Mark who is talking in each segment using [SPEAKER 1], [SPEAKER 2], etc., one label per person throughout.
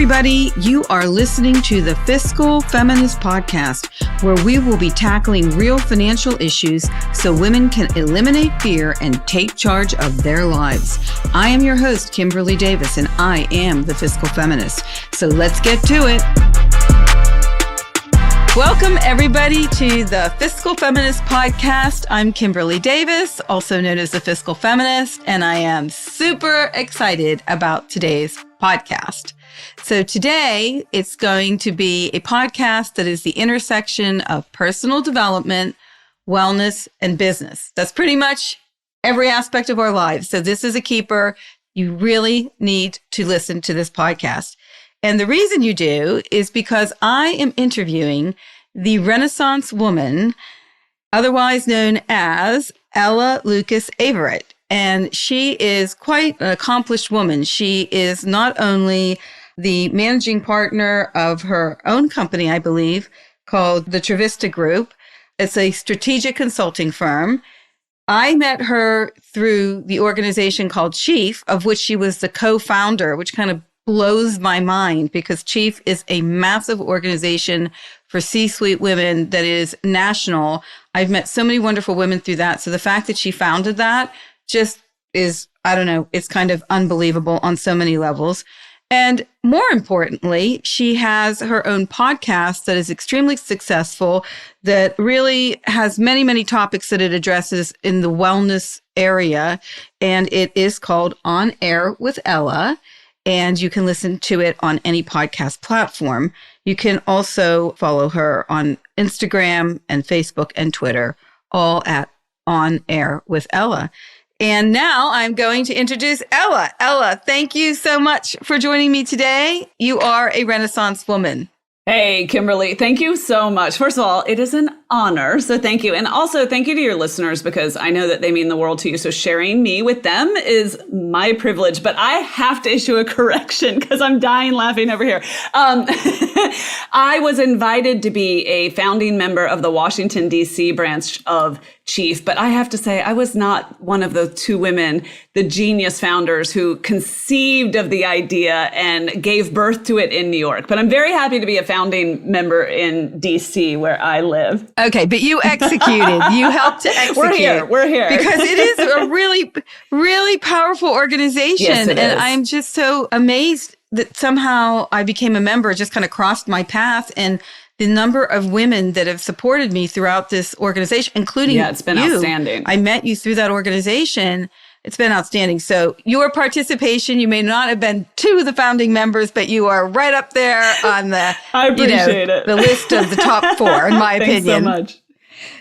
[SPEAKER 1] everybody. You are listening to the Fiscal Feminist Podcast, where we will be tackling real financial issues so women can eliminate fear and take charge of their lives. I am your host, Kimberly Davis, and I am the Fiscal Feminist. So let's get to it. Welcome, everybody, to the Fiscal Feminist Podcast. I'm Kimberly Davis, also known as the Fiscal Feminist, and I am super excited about today's podcast. So today, it's going to be a podcast that is the intersection of personal development, wellness, and business. That's pretty much every aspect of our lives. So this is a keeper. You really need to listen to this podcast. And the reason you do is because I am interviewing the Renaissance woman, otherwise known as Ella Lucas-Averett. And she is quite an accomplished woman. She is not only the managing partner of her own company, I believe, called the Trivesta Group. It's a strategic consulting firm. I met her through the organization called Chief, of which she was the co-founder, which kind of blows my mind because Chief is a massive organization for C-suite women that is national. I've met so many wonderful women through that. So the fact that she founded that just is, I don't know, it's kind of unbelievable on so many levels. And more importantly, she has her own podcast that is extremely successful, that really has many, many topics that it addresses in the wellness area. And it is called On Air with Ella. And you can listen to it on any podcast platform. You can also follow her on Instagram and Facebook and Twitter, all at On Air with Ella. And now I'm going to introduce Ella. Ella, thank you so much for joining me today. You are a Renaissance woman.
[SPEAKER 2] Hey, Kimberly, thank you so much. First of all, it is an honor. So thank you. And also thank you to your listeners, because I know that they mean the world to you. So sharing me with them is my privilege. But I have to issue a correction because I'm dying laughing over here. I was invited to be a founding member of the Washington, D.C. branch of Chief, but I have to say I was not one of the two women, the genius founders who conceived of the idea and gave birth to it in New York. But I'm very happy to be a founding member in DC, where I live.
[SPEAKER 1] Okay, but you executed. You helped to execute.
[SPEAKER 2] We're here.
[SPEAKER 1] Because it is a really, really powerful organization.
[SPEAKER 2] Yes, it is.
[SPEAKER 1] I'm just so amazed that somehow I became a member, just kind of crossed my path. And the number of women that have supported me throughout this organization, including
[SPEAKER 2] it's been outstanding.
[SPEAKER 1] I met you through that organization. It's been outstanding. So your participation, you may not have been two of the founding members, but you are right up there on the,
[SPEAKER 2] I appreciate it.
[SPEAKER 1] The list of the top four, in my opinion.
[SPEAKER 2] Thanks so much.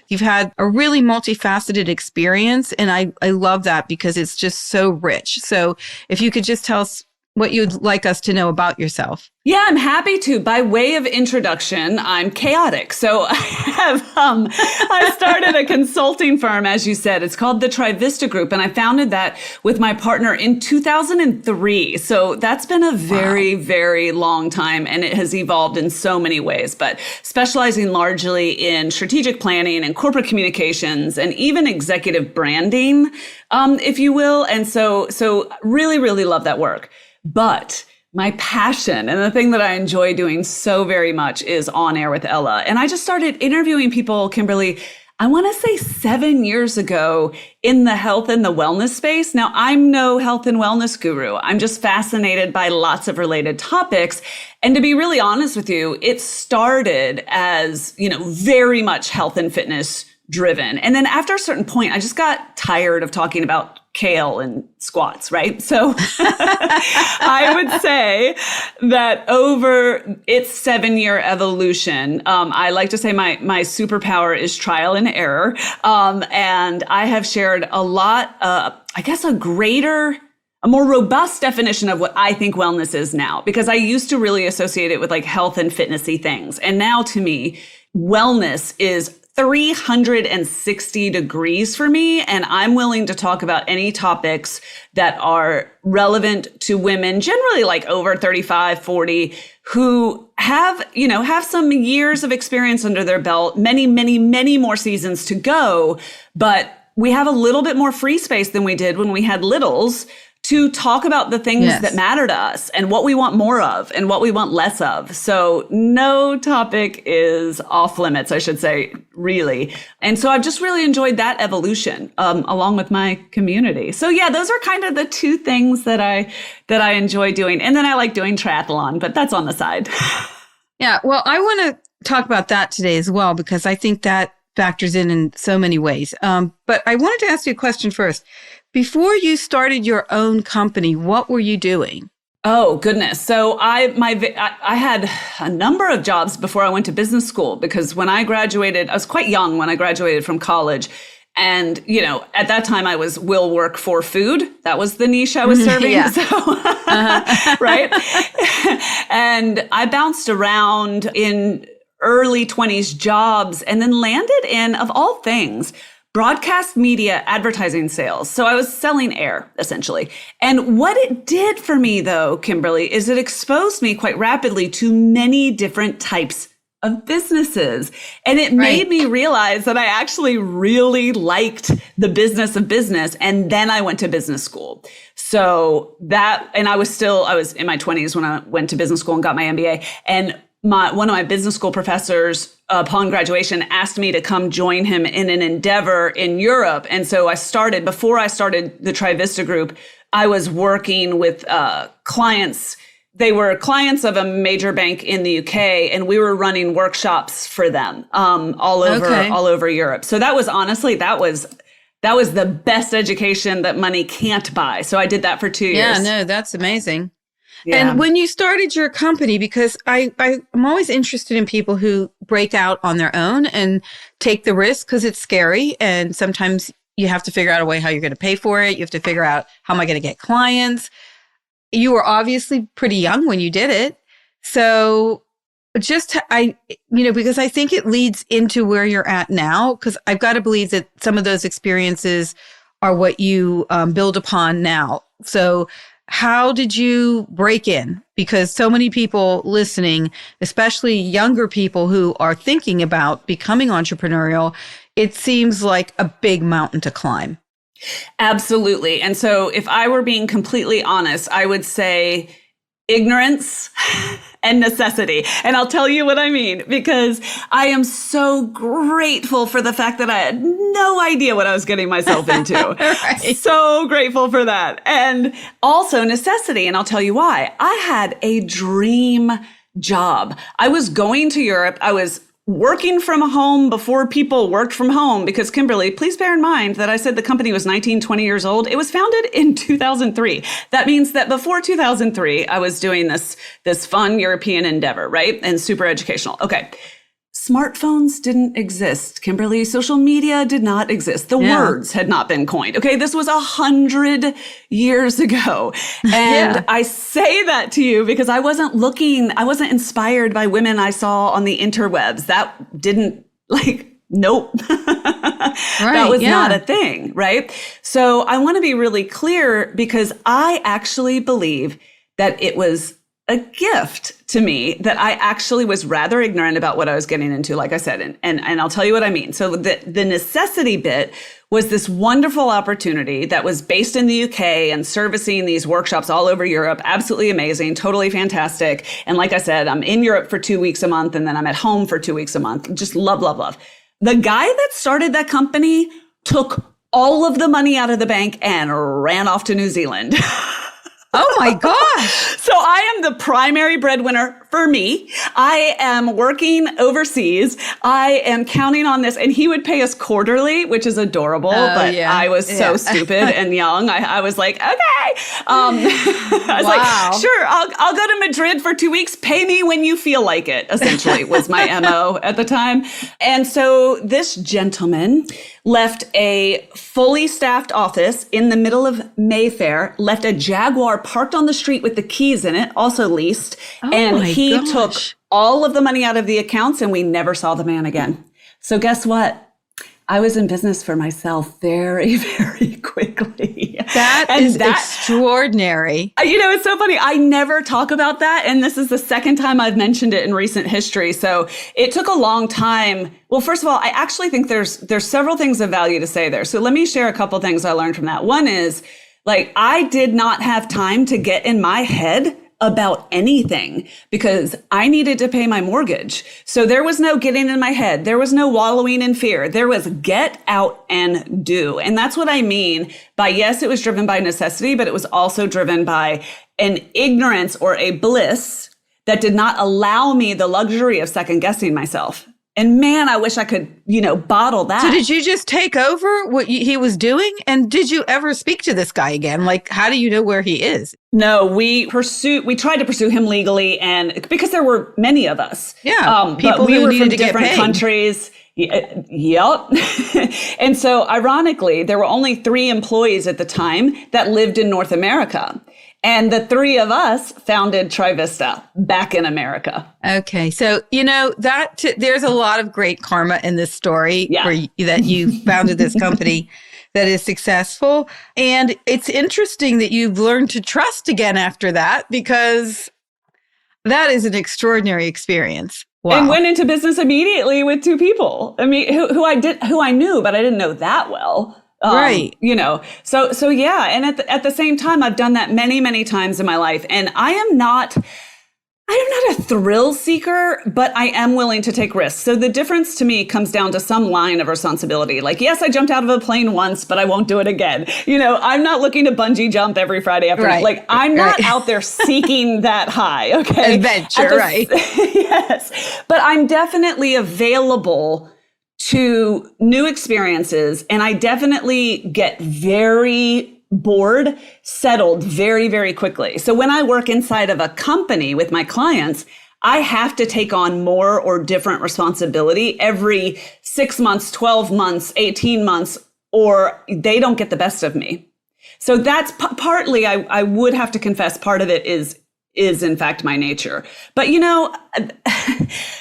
[SPEAKER 1] You've had a really multifaceted experience, and I love that because it's just so rich. So if you could just tell us what you'd like us to know about yourself.
[SPEAKER 2] Yeah, I'm happy to. By way of introduction, I'm chaotic. So I started a consulting firm, as you said. It's called the Trivesta Group, and I founded that with my partner in 2003. So that's been a very, very long time, and it has evolved in so many ways, but specializing largely in strategic planning and corporate communications and even executive branding, if you will. And so really, really love that work. But my passion and the thing that I enjoy doing so very much is On Air with Ella. And I just started interviewing people, Kimberly, I want to say 7 years ago in the health and the wellness space. Now, I'm no health and wellness guru. I'm just fascinated by lots of related topics. And to be really honest with you, it started as, very much health and fitness driven. And then after a certain point, I just got tired of talking about kale and squats, right? So I would say that over its 7-year evolution, I like to say my superpower is trial and error. And I have shared a lot, a more robust definition of what I think wellness is now, because I used to really associate it with like health and fitnessy things. And now to me, wellness is 360 degrees for me. And I'm willing to talk about any topics that are relevant to women, generally like over 35, 40, who have some years of experience under their belt, many, many, many more seasons to go. But we have a little bit more free space than we did when we had littles to talk about the things
[SPEAKER 1] Yes.
[SPEAKER 2] that matter to us and what we want more of and what we want less of. So no topic is off limits, I should say, really. And so I've just really enjoyed that evolution along with my community. So yeah, those are kind of the two things that I enjoy doing. And then I like doing triathlon, but that's on the side.
[SPEAKER 1] Yeah. Well, I want to talk about that today as well, because I think that factors in so many ways. But I wanted to ask you a question first. Before you started your own company, what were you doing?
[SPEAKER 2] Oh, goodness. So I had a number of jobs before I went to business school, because when I graduated, I was quite young when I graduated from college. And, you know, at that time I will work for food. That was the niche I was serving.
[SPEAKER 1] Yeah.
[SPEAKER 2] So, right. And I bounced around in early 20s jobs and then landed in, of all things, broadcast media advertising sales. So I was selling air, essentially. And what it did for me, though, Kimberly, is it exposed me quite rapidly to many different types of businesses. And it made me realize that I actually really liked the business of business. And then I went to business school. So that, and I was in my 20s when I went to business school and got my MBA. And one of my business school professors upon graduation asked me to come join him in an endeavor in Europe. And so before I started the Trivesta Group, I was working with clients. They were clients of a major bank in the UK, and we were running workshops for them all over Europe. So that was the best education that money can't buy. So I did that for 2 years.
[SPEAKER 1] Yeah, no, that's amazing.
[SPEAKER 2] Yeah.
[SPEAKER 1] And when you started your company, because I'm always interested in people who break out on their own and take the risk, because it's scary. And sometimes you have to figure out a way how you're going to pay for it. You have to figure out, how am I going to get clients? You were obviously pretty young when you did it. So because I think it leads into where you're at now, because I've got to believe that some of those experiences are what you build upon now. So how did you break in? Because so many people listening, especially younger people who are thinking about becoming entrepreneurial, it seems like a big mountain to climb.
[SPEAKER 2] Absolutely. And so if I were being completely honest, I would say ignorance and necessity. And I'll tell you what I mean, because I am so grateful for the fact that I had no idea what I was getting myself into.
[SPEAKER 1] Right.
[SPEAKER 2] So grateful for that. And also necessity. And I'll tell you why. I had a dream job. I was going to Europe. I was working from home before people worked from home, because Kimberly, please bear in mind that I said the company was 19, 20 years old. It was founded in 2003. That means that before 2003, I was doing this fun European endeavor, right? And super educational. Okay. Smartphones didn't exist, Kimberly. Social media did not exist. The words had not been coined. Okay. This was 100 years ago. And I say that to you because I wasn't inspired by women I saw on the interwebs. That didn't nope. That was not a thing. Right. So I want to be really clear, because I actually believe that it was a gift to me that I actually was rather ignorant about what I was getting into, like I said, and I'll tell you what I mean. So the necessity bit was this wonderful opportunity that was based in the UK and servicing these workshops all over Europe. Absolutely amazing, totally fantastic. And like I said, I'm in Europe for 2 weeks a month, and then I'm at home for 2 weeks a month. Just love, love, love. The guy that started that company took all of the money out of the bank and ran off to New Zealand.
[SPEAKER 1] Oh my gosh.
[SPEAKER 2] So I am the primary breadwinner for me. I am working overseas. I am counting on this. And he would pay us quarterly, which is adorable. I was so stupid and young. I was like, okay. I was like, sure, I'll go to Madrid for 2 weeks. Pay me when you feel like it, essentially, was my MO at the time. And so this gentleman left a fully staffed office in the middle of Mayfair, left a Jaguar parked on the street with the keys in it, also leased. And he took all of the money out of the accounts, and we never saw the man again. So guess what? I was in business for myself very, very quickly.
[SPEAKER 1] That is extraordinary.
[SPEAKER 2] You know, it's so funny. I never talk about that. And this is the second time I've mentioned it in recent history. So it took a long time. Well, first of all, I actually think there's several things of value to say there. So let me share a couple things I learned from that. One is Like, I did not have time to get in my head about anything because I needed to pay my mortgage. So there was no getting in my head. There was no wallowing in fear. There was get out and do. And that's what I mean by, yes, it was driven by necessity, but it was also driven by an ignorance or a bliss that did not allow me the luxury of second guessing myself. And man, I wish I could, bottle that.
[SPEAKER 1] So did you just take over what he was doing? And did you ever speak to this guy again? Like, how do you know where he is?
[SPEAKER 2] No, we tried to pursue him legally, and because there were many of us.
[SPEAKER 1] Yeah,
[SPEAKER 2] people
[SPEAKER 1] but we
[SPEAKER 2] who
[SPEAKER 1] were
[SPEAKER 2] from
[SPEAKER 1] to
[SPEAKER 2] different
[SPEAKER 1] get paid.
[SPEAKER 2] countries. Yep. And so ironically, there were only 3 employees at the time that lived in North America. And the 3 of us founded Trivesta back in America.
[SPEAKER 1] Okay. So, there's a lot of great karma in this story that you founded this company that is successful. And it's interesting that you've learned to trust again after that, because that is an extraordinary experience. Wow.
[SPEAKER 2] And went into business immediately with 2 people. I mean, who I knew, but I didn't know that well.
[SPEAKER 1] Right.
[SPEAKER 2] So yeah. And at the same time, I've done that many, many times in my life. And I am not a thrill seeker, but I am willing to take risks. So the difference to me comes down to some line of responsibility. Like, yes, I jumped out of a plane once, but I won't do it again. I'm not looking to bungee jump every Friday afternoon.
[SPEAKER 1] Right.
[SPEAKER 2] Like, I'm not out there seeking that high. Okay.
[SPEAKER 1] Adventure, right.
[SPEAKER 2] Yes. But I'm definitely available to new experiences. And I definitely get very bored, settled very, very quickly. So when I work inside of a company with my clients, I have to take on more or different responsibility every 6 months, 12 months, 18 months, or they don't get the best of me. So that's partly, I would have to confess, part of it is in fact my nature. But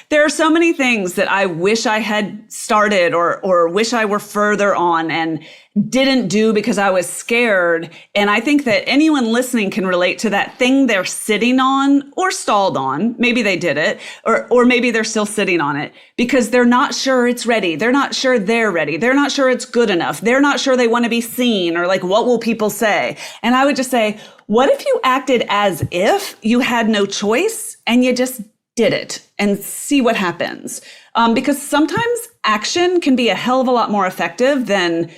[SPEAKER 2] there are so many things that I wish I had started or wish I were further on and didn't do because I was scared. And I think that anyone listening can relate to that thing they're sitting on or stalled on. Maybe they did it, or maybe they're still sitting on it because they're not sure it's ready. They're not sure they're ready. They're not sure it's good enough. They're not sure they want to be seen, or like, what will people say? And I would just say, what if you acted as if you had no choice and you just did it and see what happens? Because sometimes action can be a hell of a lot more effective than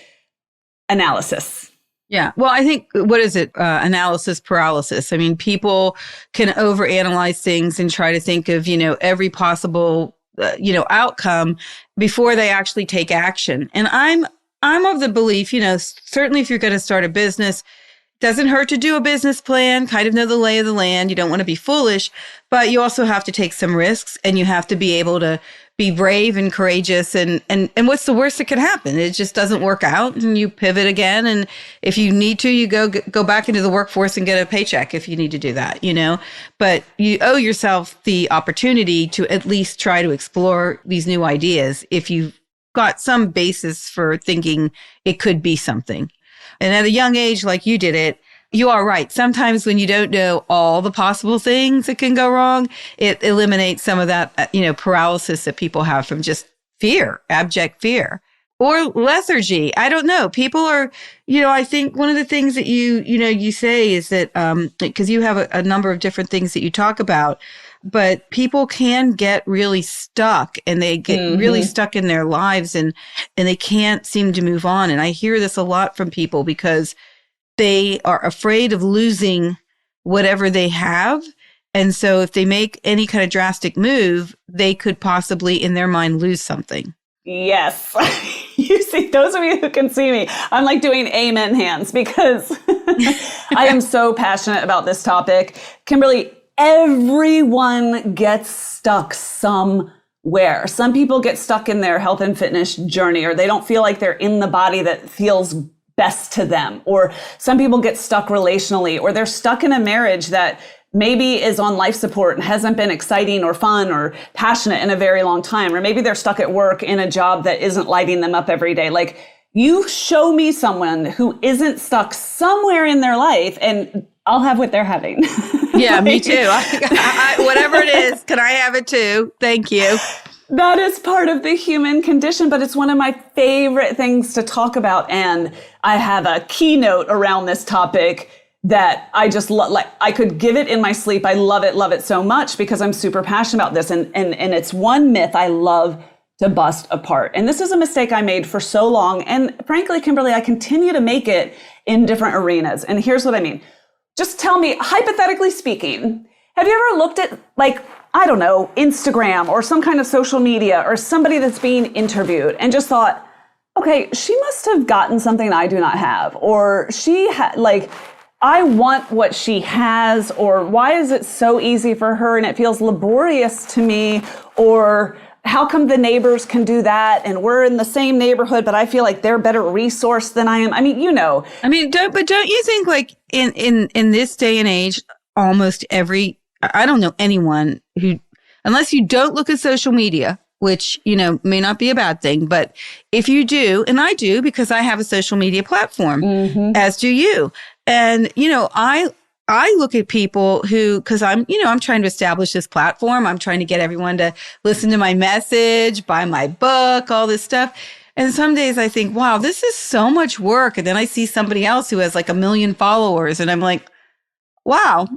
[SPEAKER 2] analysis.
[SPEAKER 1] Yeah. Well, I think, what is it? Analysis paralysis. I mean, people can overanalyze things and try to think of, every possible, outcome before they actually take action. And I'm of the belief, certainly if you're going to start a business, doesn't hurt to do a business plan, kind of know the lay of the land. You don't want to be foolish, but you also have to take some risks, and you have to be able to be brave and courageous. And what's the worst that could happen? It just doesn't work out, and you pivot again. And if you need to, you go back into the workforce and get a paycheck if you need to do that, But you owe yourself the opportunity to at least try to explore these new ideas if you've got some basis for thinking it could be something. And at a young age, like you did it, you are right. Sometimes when you don't know all the possible things that can go wrong, it eliminates some of that, paralysis that people have from just fear, abject fear, or lethargy. I don't know. People are, I think one of the things that you say is that, because you have a number of different things that you talk about, but people can get really stuck, and they get really stuck in their lives, and they can't seem to move on. And I hear this a lot from people because they are afraid of losing whatever they have. And so if they make any kind of drastic move, they could possibly, in their mind, lose something.
[SPEAKER 2] Yes. You see, those of you who can see me, I'm like doing amen hands because I am so passionate about this topic. Kimberly, everyone gets stuck somewhere. Some people get stuck in their health and fitness journey, or they don't feel like they're in the body that feels best to them. Or some people get stuck relationally, or they're stuck in a marriage that maybe is on life support and hasn't been exciting or fun or passionate in a very long time. Or maybe they're stuck at work in a job that isn't lighting them up every day. Like, you show me someone who isn't stuck somewhere in their life, and I'll have what they're having.
[SPEAKER 1] Yeah, me too. Whatever it is, can I have it too? Thank you.
[SPEAKER 2] That is part of the human condition, but it's one of my favorite things to talk about. And I have a keynote around this topic that I just love. Like, I could give it in my sleep. I love it so much because I'm super passionate about this. And it's one myth I love to bust apart. And this is a mistake I made for so long. And frankly, Kimberly, I continue to make it in different arenas. And here's what I mean. Just tell me, hypothetically speaking, have you ever looked at, like, I don't know, Instagram or some kind of social media or somebody that's being interviewed and just thought, okay, she must have gotten something I do not have, or I want what she has, or why is it so easy for her and it feels laborious to me, or how come the neighbors can do that and we're in the same neighborhood, but I feel like they're better resourced than I am. I mean, don't
[SPEAKER 1] you think, like, in this day and age, almost I don't know anyone who, unless you don't look at social media, which, may not be a bad thing, but if you do, and I do because I have a social media platform, as do you. And, I look at people who, because I'm trying to establish this platform. I'm trying to get everyone to listen to my message, buy my book, all this stuff. And some days I think, wow, this is so much work. And then I see somebody else who has like 1 million followers and I'm like, wow,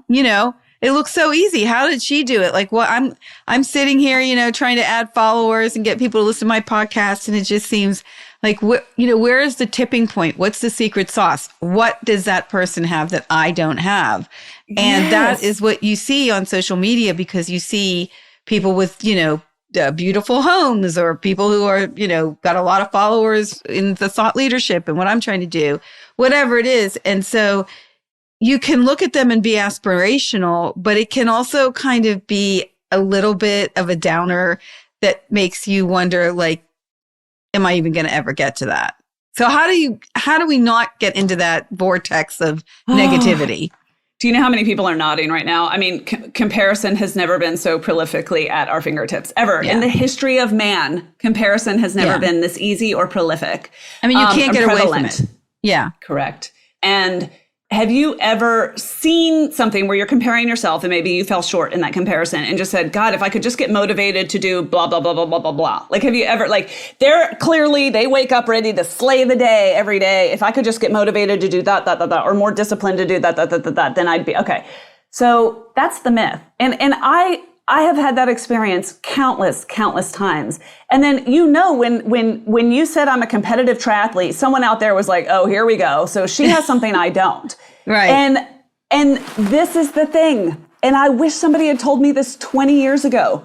[SPEAKER 1] it looks so easy. How did she do it? Like, well, I'm sitting here, trying to add followers and get people to listen to my podcast. And it just seems like, where is the tipping point? What's the secret sauce? What does that person have that I don't have? And that is what you see on social media, because you see people with, beautiful homes, or people who are, got a lot of followers in the thought leadership and what I'm trying to do, whatever it is. And so you can look at them and be aspirational, but it can also kind of be a little bit of a downer that makes you wonder, like, am I even going to ever get to that? So how do we not get into that vortex of negativity?
[SPEAKER 2] Do you know how many people are nodding right now? I mean, comparison has never been so prolifically at our fingertips ever. In the history of man, comparison has never been this easy or prolific.
[SPEAKER 1] I mean, you can't get away from it. Yeah.
[SPEAKER 2] Correct. And have you ever seen something where you're comparing yourself and maybe you fell short in that comparison and just said, God, if I could just get motivated to do blah, blah, blah, blah, blah, blah, blah. Like, have you ever, like, they wake up ready to slay the day every day. If I could just get motivated to do that, or more disciplined to do that, then I'd be okay. So that's the myth. And I have had that experience countless times. And then, when you said I'm a competitive triathlete, someone out there was like, oh, here we go. So she has something I don't.
[SPEAKER 1] Right.
[SPEAKER 2] And this is the thing. And I wish somebody had told me this 20 years ago.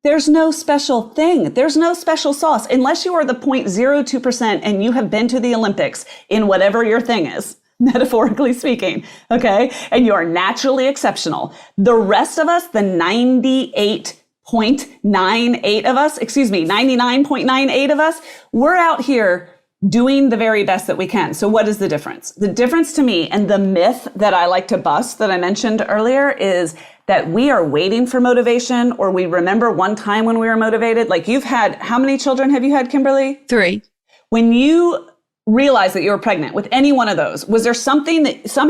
[SPEAKER 2] There's no special thing. There's no special sauce unless you are the 0.02% and you have been to the Olympics in whatever your thing is. Metaphorically speaking, okay? And you are naturally exceptional. The rest of us, the 99.98 of us, we're out here doing the very best that we can. So what is the difference? The difference to me, and the myth that I like to bust that I mentioned earlier, is that we are waiting for motivation, or we remember one time when we were motivated. Like, how many children have you had, Kimberly?
[SPEAKER 1] 3.
[SPEAKER 2] When you realize that you were pregnant with any one of those, was there some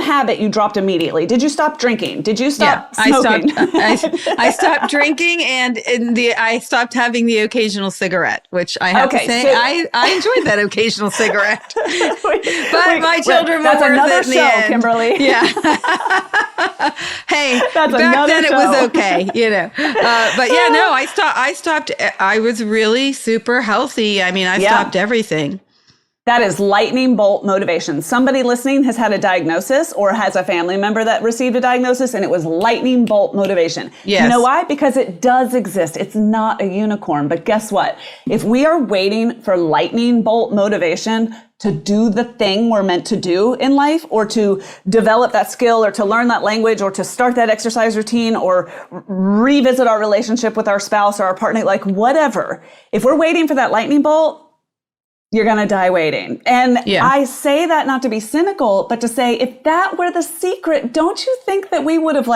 [SPEAKER 2] habit you dropped immediately? Did you stop drinking? Did you stop smoking?
[SPEAKER 1] I stopped drinking, and I stopped having the occasional cigarette, which I have to say, so, I enjoyed that occasional cigarette. But my children were worth it in the end.
[SPEAKER 2] Kimberly.
[SPEAKER 1] Yeah. Hey, back then it was okay, But yeah, no, I stopped. I was really super healthy. I mean, I stopped everything.
[SPEAKER 2] That is lightning bolt motivation. Somebody listening has had a diagnosis or has a family member that received a diagnosis, and it was lightning bolt motivation.
[SPEAKER 1] Yes.
[SPEAKER 2] You know why? Because it does exist. It's not a unicorn. But guess what? If we are waiting for lightning bolt motivation to do the thing we're meant to do in life, or to develop that skill, or to learn that language, or to start that exercise routine, or revisit our relationship with our spouse or our partner, like whatever, if we're waiting for that lightning bolt, you're going to die waiting. And I say that not to be cynical, but to say, if that were the secret, don't you think that we would have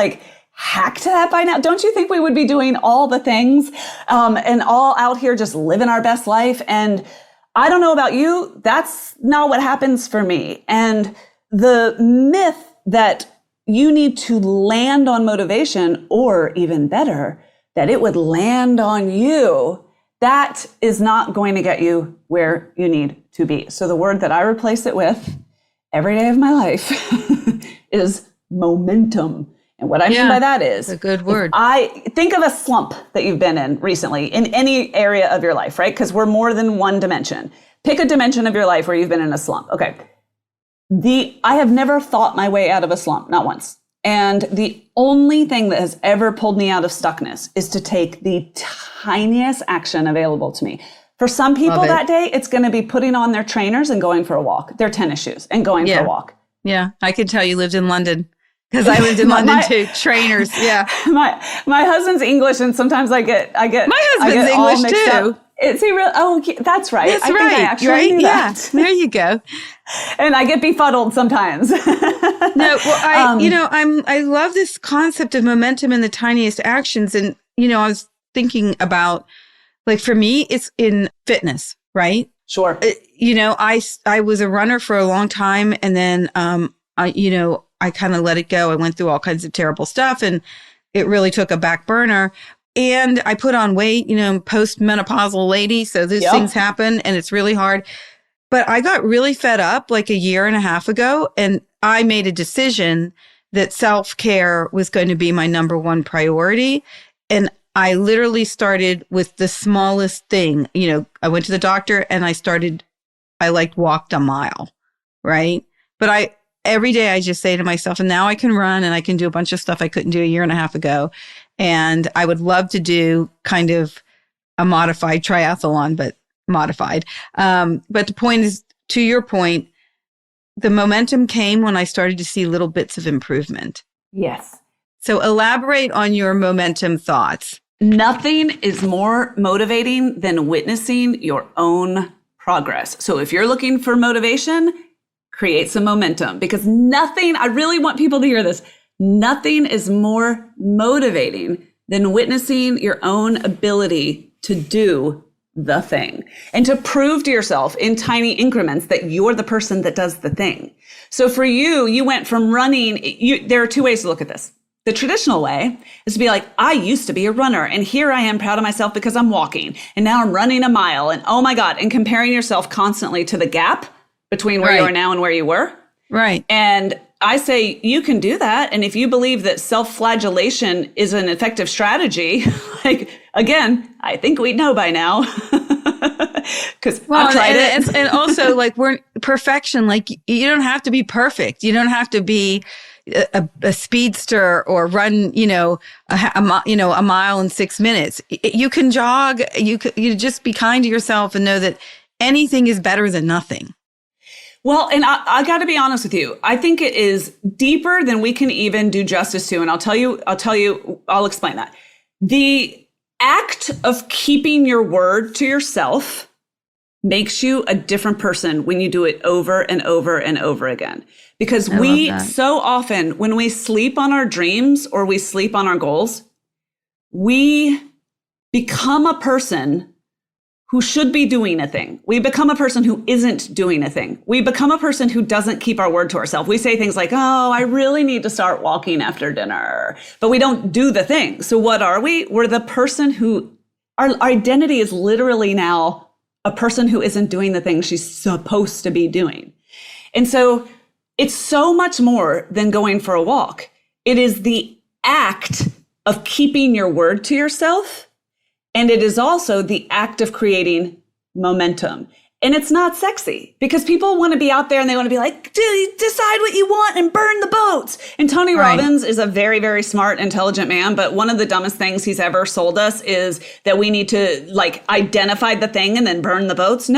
[SPEAKER 2] hacked that by now? Don't you think we would be doing all the things and all out here just living our best life? And I don't know about you, that's not what happens for me. And the myth that you need to land on motivation, or even better, that it would land on you, that is not going to get you where you need to be. So the word that I replace it with every day of my life is momentum. And what I mean by that is
[SPEAKER 1] a good word.
[SPEAKER 2] I think of a slump that you've been in recently in any area of your life, right? Because we're more than one dimension. Pick a dimension of your life where you've been in a slump. Okay. I have never thought my way out of a slump, not once. And the only thing that has ever pulled me out of stuckness is to take the tiniest action available to me. For some people that day, it's going to be putting on their trainers and going for a walk, their tennis shoes and going for a walk.
[SPEAKER 1] Yeah. I could tell you lived in London. Because I lived in London too. Trainers, yeah.
[SPEAKER 2] My husband's English, and sometimes I get
[SPEAKER 1] my husband's English too.
[SPEAKER 2] Up. Is he real? Oh, that's right.
[SPEAKER 1] That's
[SPEAKER 2] I think I actually knew that.
[SPEAKER 1] Yeah, there you go.
[SPEAKER 2] And I get befuddled sometimes.
[SPEAKER 1] No, well, I love this concept of momentum in the tiniest actions, and I was thinking about, like, for me, it's in fitness, right?
[SPEAKER 2] Sure.
[SPEAKER 1] I was a runner for a long time, and then I kind of let it go. I went through all kinds of terrible stuff, and it really took a back burner. And I put on weight, post-menopausal lady. So these things happen, and it's really hard. But I got really fed up like a year and a half ago, and I made a decision that self-care was going to be my number one priority. And I literally started with the smallest thing. I went to the doctor, and I walked a mile, right? But every day I just say to myself, and now I can run and I can do a bunch of stuff I couldn't do a year and a half ago. And I would love to do kind of a modified triathlon, but modified. But the point is, to your point, the momentum came when I started to see little bits of improvement.
[SPEAKER 2] Yes.
[SPEAKER 1] So elaborate on your momentum thoughts.
[SPEAKER 2] Nothing is more motivating than witnessing your own progress. So if you're looking for motivation, create some momentum, because I really want people to hear this. Nothing is more motivating than witnessing your own ability to do the thing and to prove to yourself in tiny increments that you're the person that does the thing. So for you went from running, there are two ways to look at this. The traditional way is to be like, I used to be a runner, and here I am proud of myself because I'm walking, and now I'm running a mile, and oh my God, and comparing yourself constantly to the gap between where you are now and where you were.
[SPEAKER 1] Right.
[SPEAKER 2] And I say you can do that. And if you believe that self-flagellation is an effective strategy, again, I think we'd know by now. Because I've tried it.
[SPEAKER 1] And also, we're perfection. You don't have to be perfect. You don't have to be a speedster or run, a mile in 6 minutes. You can jog. You just be kind to yourself and know that anything is better than nothing.
[SPEAKER 2] Well, and I got to be honest with you. I think it is deeper than we can even do justice to. And I'll explain that. The act of keeping your word to yourself makes you a different person when you do it over and over and over again. Because we so often, when we sleep on our dreams or we sleep on our goals, we become a person who should be doing a thing. We become a person who isn't doing a thing. We become a person who doesn't keep our word to ourselves. We say things like, oh, I really need to start walking after dinner, but we don't do the thing. So what are we? We're the person who, our identity is literally now a person who isn't doing the thing she's supposed to be doing. And so it's so much more than going for a walk. It is the act of keeping your word to yourself. And it is also the act of creating momentum. And it's not sexy because people want to be out there and they want to be like, decide what you want and burn the boats. And Tony Robbins is a very, very smart, intelligent man. But one of the dumbest things he's ever sold us is that we need to identify the thing and then burn the boats.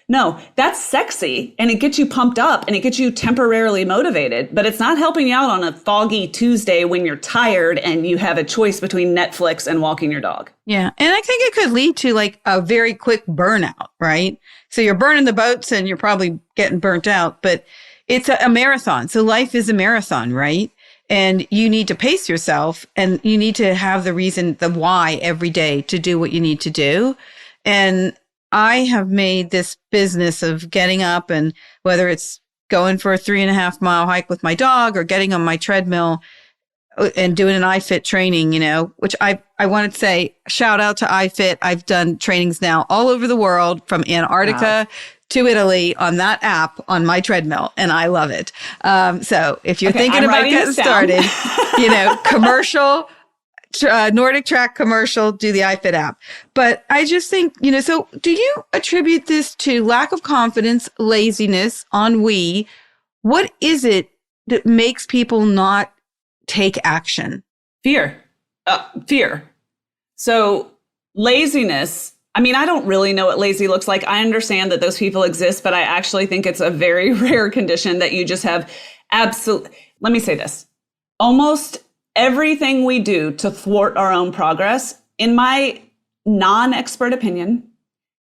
[SPEAKER 2] No, that's sexy and it gets you pumped up and it gets you temporarily motivated, but it's not helping you out on a foggy Tuesday when you're tired and you have a choice between Netflix and walking your dog.
[SPEAKER 1] Yeah. And I think it could lead to a very quick burnout, right? So you're burning the boats and you're probably getting burnt out, but it's a marathon. So life is a marathon, right? And you need to pace yourself and you need to have the why every day to do what you need to do. And I have made this business of getting up, and whether it's going for a 3.5 mile hike with my dog or getting on my treadmill and doing an iFit training, which I want to say, shout out to iFit. I've done trainings now all over the world, from Antarctica to Italy, on that app on my treadmill, and I love it. So if you're thinking about getting started, commercial, Nordic Track commercial, do the iFit app. But I just think, so do you attribute this to lack of confidence, laziness, ennui? What is it that makes people not take action?
[SPEAKER 2] Fear. So laziness, I don't really know what lazy looks like. I understand that those people exist, but I actually think it's a very rare condition that you just have let me say this. Almost everything we do to thwart our own progress, in my non-expert opinion,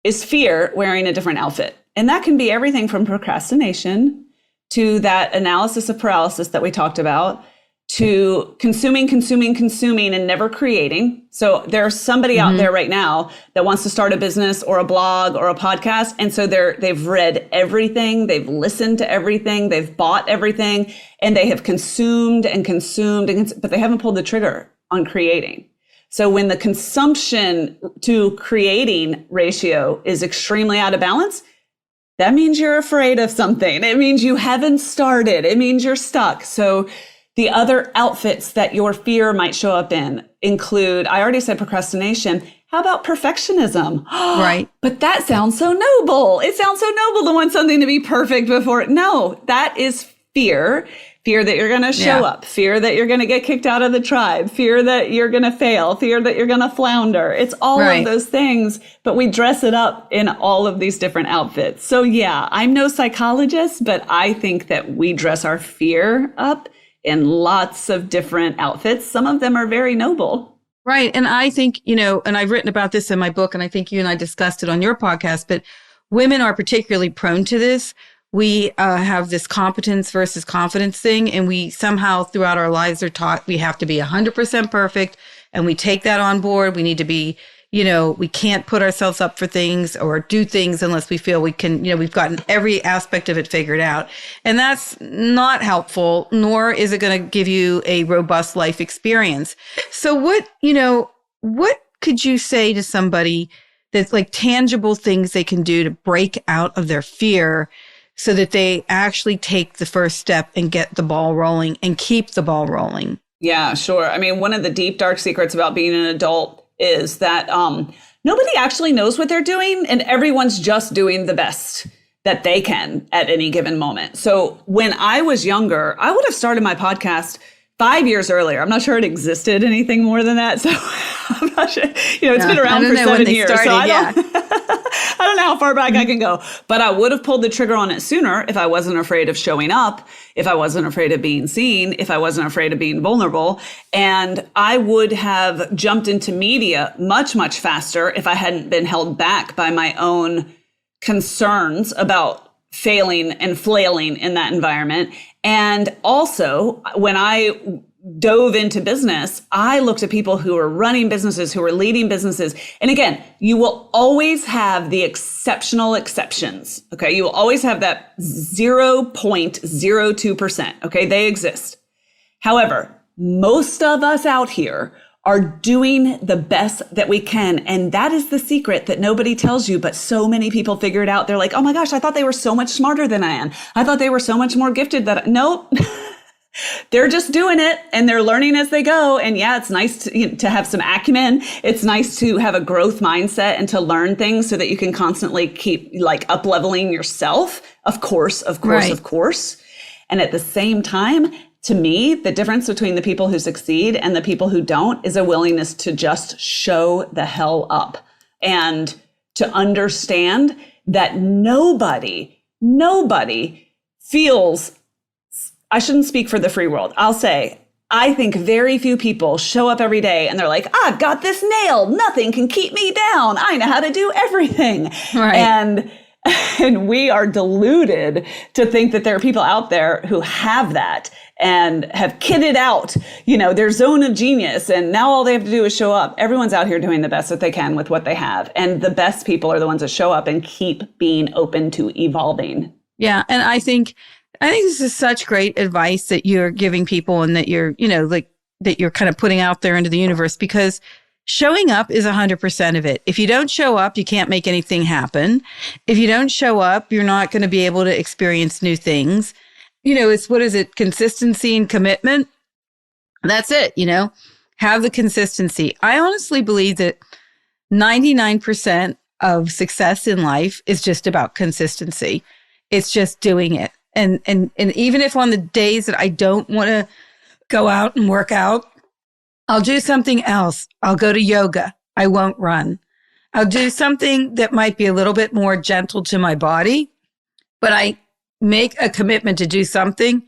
[SPEAKER 2] is fear wearing a different outfit. And that can be everything from procrastination to that analysis of paralysis that we talked about, to consuming and never creating. So there's somebody out there right now that wants to start a business or a blog or a podcast. And so they've read everything, they've listened to everything, they've bought everything, and they have consumed, but they haven't pulled the trigger on creating. So when the consumption to creating ratio is extremely out of balance, that means you're afraid of something. It means you haven't started. It means you're stuck. So the other outfits that your fear might show up in include, I already said procrastination. How about perfectionism?
[SPEAKER 1] Right.
[SPEAKER 2] But that sounds so noble. It sounds so noble to want something to be perfect before. No, that is fear. Fear that you're going to show up. Fear that you're going to get kicked out of the tribe. Fear that you're going to fail. Fear that you're going to flounder. It's all of those things, but we dress it up in all of these different outfits. So yeah, I'm no psychologist, but I think that we dress our fear up in lots of different outfits. Some of them are very noble.
[SPEAKER 1] Right. And I think, and I've written about this in my book, and I think you and I discussed it on your podcast, but women are particularly prone to this. We have this competence versus confidence thing, and we somehow throughout our lives are taught we have to be 100% perfect, and we take that on board. We need to be, we can't put ourselves up for things or do things unless we feel we can, we've gotten every aspect of it figured out. And that's not helpful, nor is it going to give you a robust life experience. So what could you say to somebody that's like tangible things they can do to break out of their fear so that they actually take the first step and get the ball rolling and keep the ball rolling?
[SPEAKER 2] Yeah, sure. One of the deep, dark secrets about being an adult is that nobody actually knows what they're doing, and everyone's just doing the best that they can at any given moment. So when I was younger, I would have started my podcast 5 years earlier. I'm not sure it existed anything more than that. So I'm not sure, it's been around for 7 years.
[SPEAKER 1] Started,
[SPEAKER 2] so I don't know how far back I can go, but I would have pulled the trigger on it sooner if I wasn't afraid of showing up, if I wasn't afraid of being seen, if I wasn't afraid of being vulnerable. And I would have jumped into media much, much faster if I hadn't been held back by my own concerns about failing and flailing in that environment. And also, when I dove into business, I looked at people who were running businesses, who were leading businesses. And again, you will always have the exceptional exceptions. Okay. You will always have that 0.02%. Okay. They exist. However, most of us out here are doing the best that we can. And that is the secret that nobody tells you, but so many people figure it out. They're like, oh my gosh, I thought they were so much smarter than I am. I thought they were so much more gifted nope. They're just doing it and they're learning as they go. And yeah, it's nice to have some acumen. It's nice to have a growth mindset and to learn things so that you can constantly keep up leveling yourself. Of course. And at the same time, to me, the difference between the people who succeed and the people who don't is a willingness to just show the hell up and to understand that nobody feels, I shouldn't speak for the free world. I'll say, I think very few people show up every day and they're like, I've got this nailed. Nothing can keep me down. I know how to do everything. Right. And we are deluded to think that there are people out there who have that and have kitted out, their zone of genius. And now all they have to do is show up. Everyone's out here doing the best that they can with what they have. And the best people are the ones that show up and keep being open to evolving.
[SPEAKER 1] Yeah. And I think this is such great advice that you're giving people and that you're, that you're kind of putting out there into the universe, because showing up is 100% of it. If you don't show up, you can't make anything happen. If you don't show up, you're not going to be able to experience new things. It's, what is it? Consistency and commitment. That's it, have the consistency. I honestly believe that 99% of success in life is just about consistency. It's just doing it. And even if on the days that I don't want to go out and work out, I'll do something else. I'll go to yoga. I won't run. I'll do something that might be a little bit more gentle to my body, but I make a commitment to do something,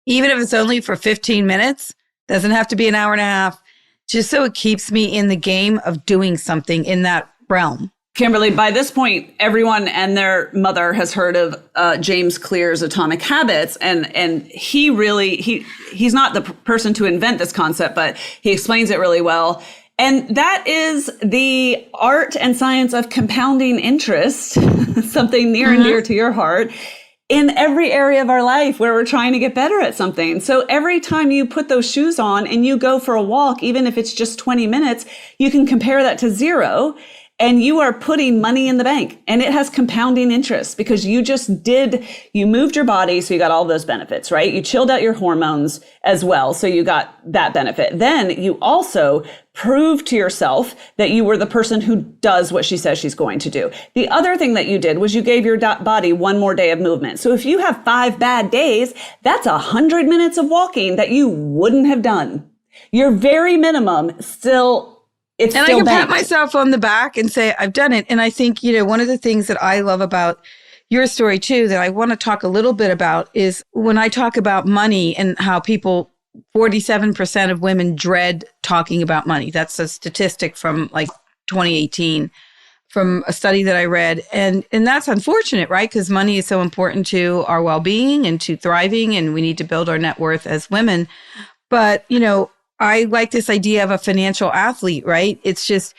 [SPEAKER 1] even if it's only for 15 minutes, doesn't have to be an hour and a half, just so it keeps me in the game of doing something in that realm.
[SPEAKER 2] Kimberly, by this point, everyone and their mother has heard of James Clear's Atomic Habits, and he's not the person to invent this concept, but he explains it really well. And that is the art and science of compounding interest, something near and dear to your heart, in every area of our life where we're trying to get better at something. So every time you put those shoes on and you go for a walk, even if it's just 20 minutes, you can compare that to zero. And you are putting money in the bank, and it has compounding interest because you moved your body. So you got all those benefits, right? You chilled out your hormones as well. So you got that benefit. Then you also proved to yourself that you were the person who does what she says she's going to do. The other thing that you did was you gave your body one more day of movement. So if you have 5 bad days, that's 100 minutes of walking that you wouldn't have done. Your very minimum I can pat myself on the back and say, I've done it. And I think, one of the things that I love about your story too, that I want to talk a little bit about, is when I talk about money and how 47% of women dread talking about money. That's a statistic from like 2018 from a study that I read. And that's unfortunate, right? Because money is so important to our well-being and to thriving, and we need to build our net worth as women. But, I like this idea of a financial athlete, right? It's just,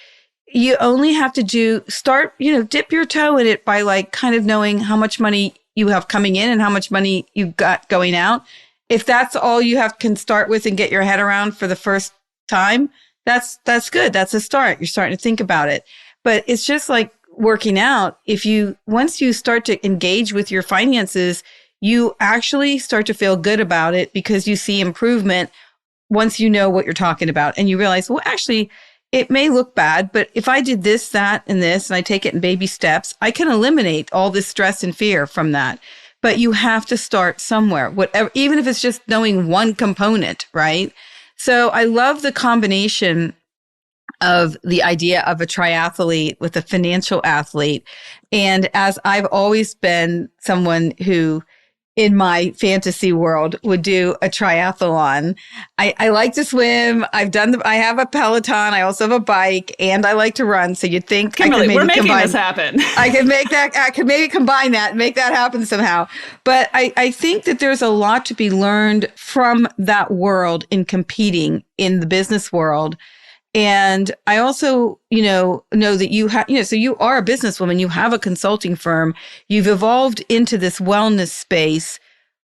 [SPEAKER 2] you only have to dip your toe in it by like kind of knowing how much money you have coming in and how much money you got going out. If that's all you can start with and get your head around for the first time, that's good. That's a start. You're starting to think about it. But it's just like working out. Once you start to engage with your finances, you actually start to feel good about it because you see improvement once you know what you're talking about, and you realize, well, actually, it may look bad, but if I did this, that, and this, and I take it in baby steps, I can eliminate all this stress and fear from that. But you have to start somewhere, whatever, even if it's just knowing one component, right? So I love the combination of the idea of a triathlete with a financial athlete. And as I've always been someone who, in my fantasy world, would do a triathlon. I like to swim. I have a Peloton. I also have a bike, and I like to run. So you'd think, Kimberly, we're making this happen.
[SPEAKER 1] I could maybe combine that and make that happen somehow. But I think that there's a lot to be learned from that world in competing in the business world. And I also, know that you have, so you are a businesswoman, you have a consulting firm, you've evolved into this wellness space,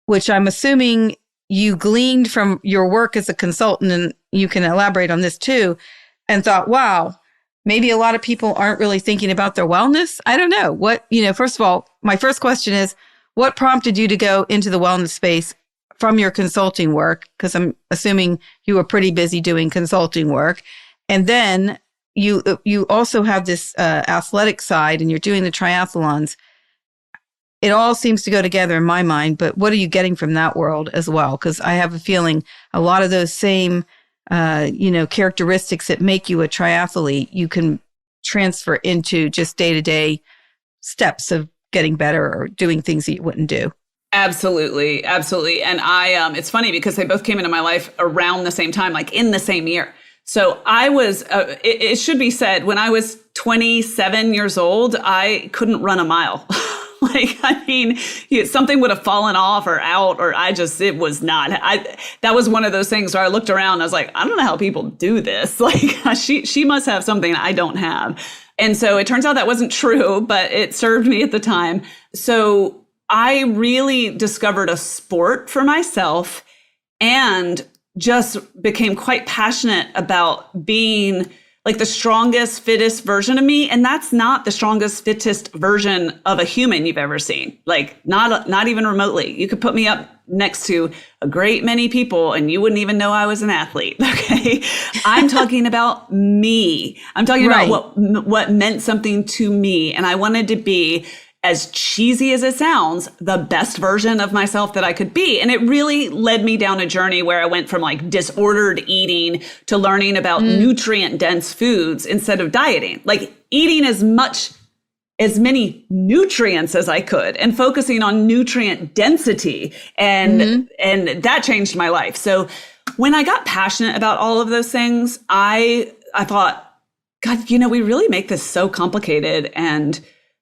[SPEAKER 1] which I'm assuming you gleaned from your work as a consultant, and you can elaborate on this too, and thought, wow, maybe a lot of people aren't really thinking about their wellness. I don't know what, first of all, my first question is, what prompted you to go into the wellness space from your consulting work? Because I'm assuming you were pretty busy doing consulting work. And then you also have this athletic side, and you're doing the triathlons. It all seems to go together in my mind, but what are you getting from that world as well? Because I have a feeling a lot of those same, characteristics that make you a triathlete, you can transfer into just day-to-day steps of getting better or doing things that you wouldn't do.
[SPEAKER 2] Absolutely. Absolutely. And it's funny because they both came into my life around the same time, like in the same year. So I was, it should be said, when I was 27 years old, I couldn't run a mile. Something would have fallen off or out, or it was not. That was one of those things where I looked around and I was like, I don't know how people do this. She must have something I don't have. And so it turns out that wasn't true, but it served me at the time. So I really discovered a sport for myself, and just became quite passionate about being like the strongest, fittest version of me. And that's not the strongest, fittest version of a human you've ever seen. Like not even remotely. You could put me up next to a great many people and you wouldn't even know I was an athlete. Okay. I'm talking about me. I'm talking about what meant something to me. And I wanted to be, as cheesy as it sounds, the best version of myself that I could be. And it really led me down a journey where I went from like disordered eating to learning about nutrient dense foods instead of dieting, like eating as many nutrients as I could and focusing on nutrient density. And that changed my life. So when I got passionate about all of those things, I thought, God, we really make this so complicated, and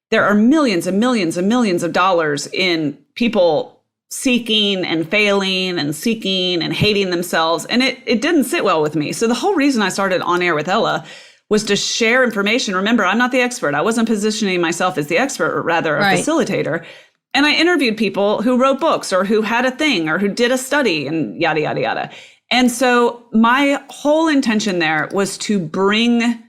[SPEAKER 2] there are millions and millions and millions of dollars in people seeking and failing and seeking and hating themselves. And it didn't sit well with me. So the whole reason I started On Air with Ella was to share information. Remember, I'm not the expert. I wasn't positioning myself as the expert, or rather a facilitator. And I interviewed people who wrote books or who had a thing or who did a study and yada, yada, yada. And so my whole intention there was to bring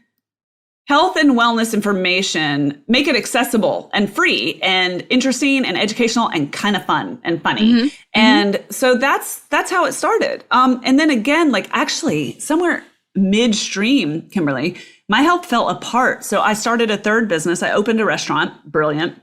[SPEAKER 2] health and wellness information, make it accessible and free and interesting and educational and kind of fun and funny. And so that's how it started. And then again, like actually somewhere midstream, Kimberly, my health fell apart. So I started a third business. I opened a restaurant. Brilliant.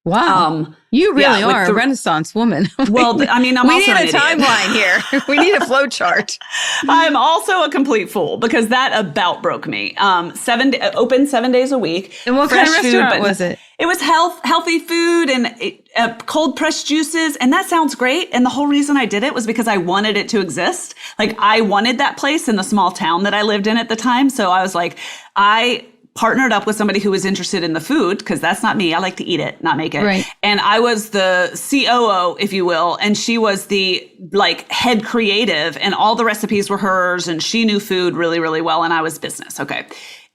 [SPEAKER 1] Wow. You really are a Renaissance woman.
[SPEAKER 2] Well, I mean, I'm also an idiot.
[SPEAKER 1] We need a timeline here. We need a flow chart.
[SPEAKER 2] I'm also a complete fool because that about broke me. Open 7 days a week.
[SPEAKER 1] And what kind of restaurant was it?
[SPEAKER 2] It was healthy food and cold pressed juices. And that sounds great. And the whole reason I did it was because I wanted it to exist. Like I wanted that place in the small town that I lived in at the time. So I was like, I partnered up with somebody who was interested in the food, because that's not me. I like to eat it, not make it. Right. And I was the COO, if you will, and she was the like head creative, and all the recipes were hers, and she knew food really, really well, and I was business. Okay.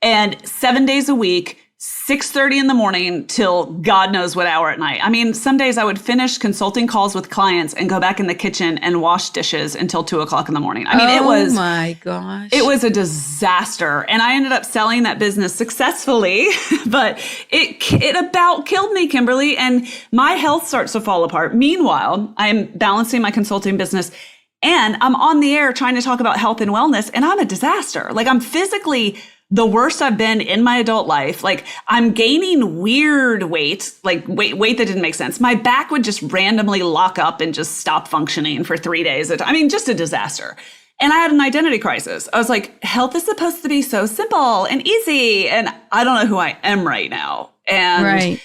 [SPEAKER 2] And 7 days a week, 6:30 in the morning till God knows what hour at night. I mean, some days I would finish consulting calls with clients and go back in the kitchen and wash dishes until 2:00 in the morning. I mean,
[SPEAKER 1] oh my gosh.
[SPEAKER 2] It was a disaster. And I ended up selling that business successfully, but it about killed me, Kimberly, and my health starts to fall apart. Meanwhile, I'm balancing my consulting business and I'm on the air trying to talk about health and wellness, and I'm a disaster. Like I'm physically the worst I've been in my adult life. Like I'm gaining weird weight, like weight that didn't make sense. My back would just randomly lock up and just stop functioning for 3 days. I mean, just a disaster. And I had an identity crisis. I was like, health is supposed to be so simple and easy. And I don't know who I am right now. And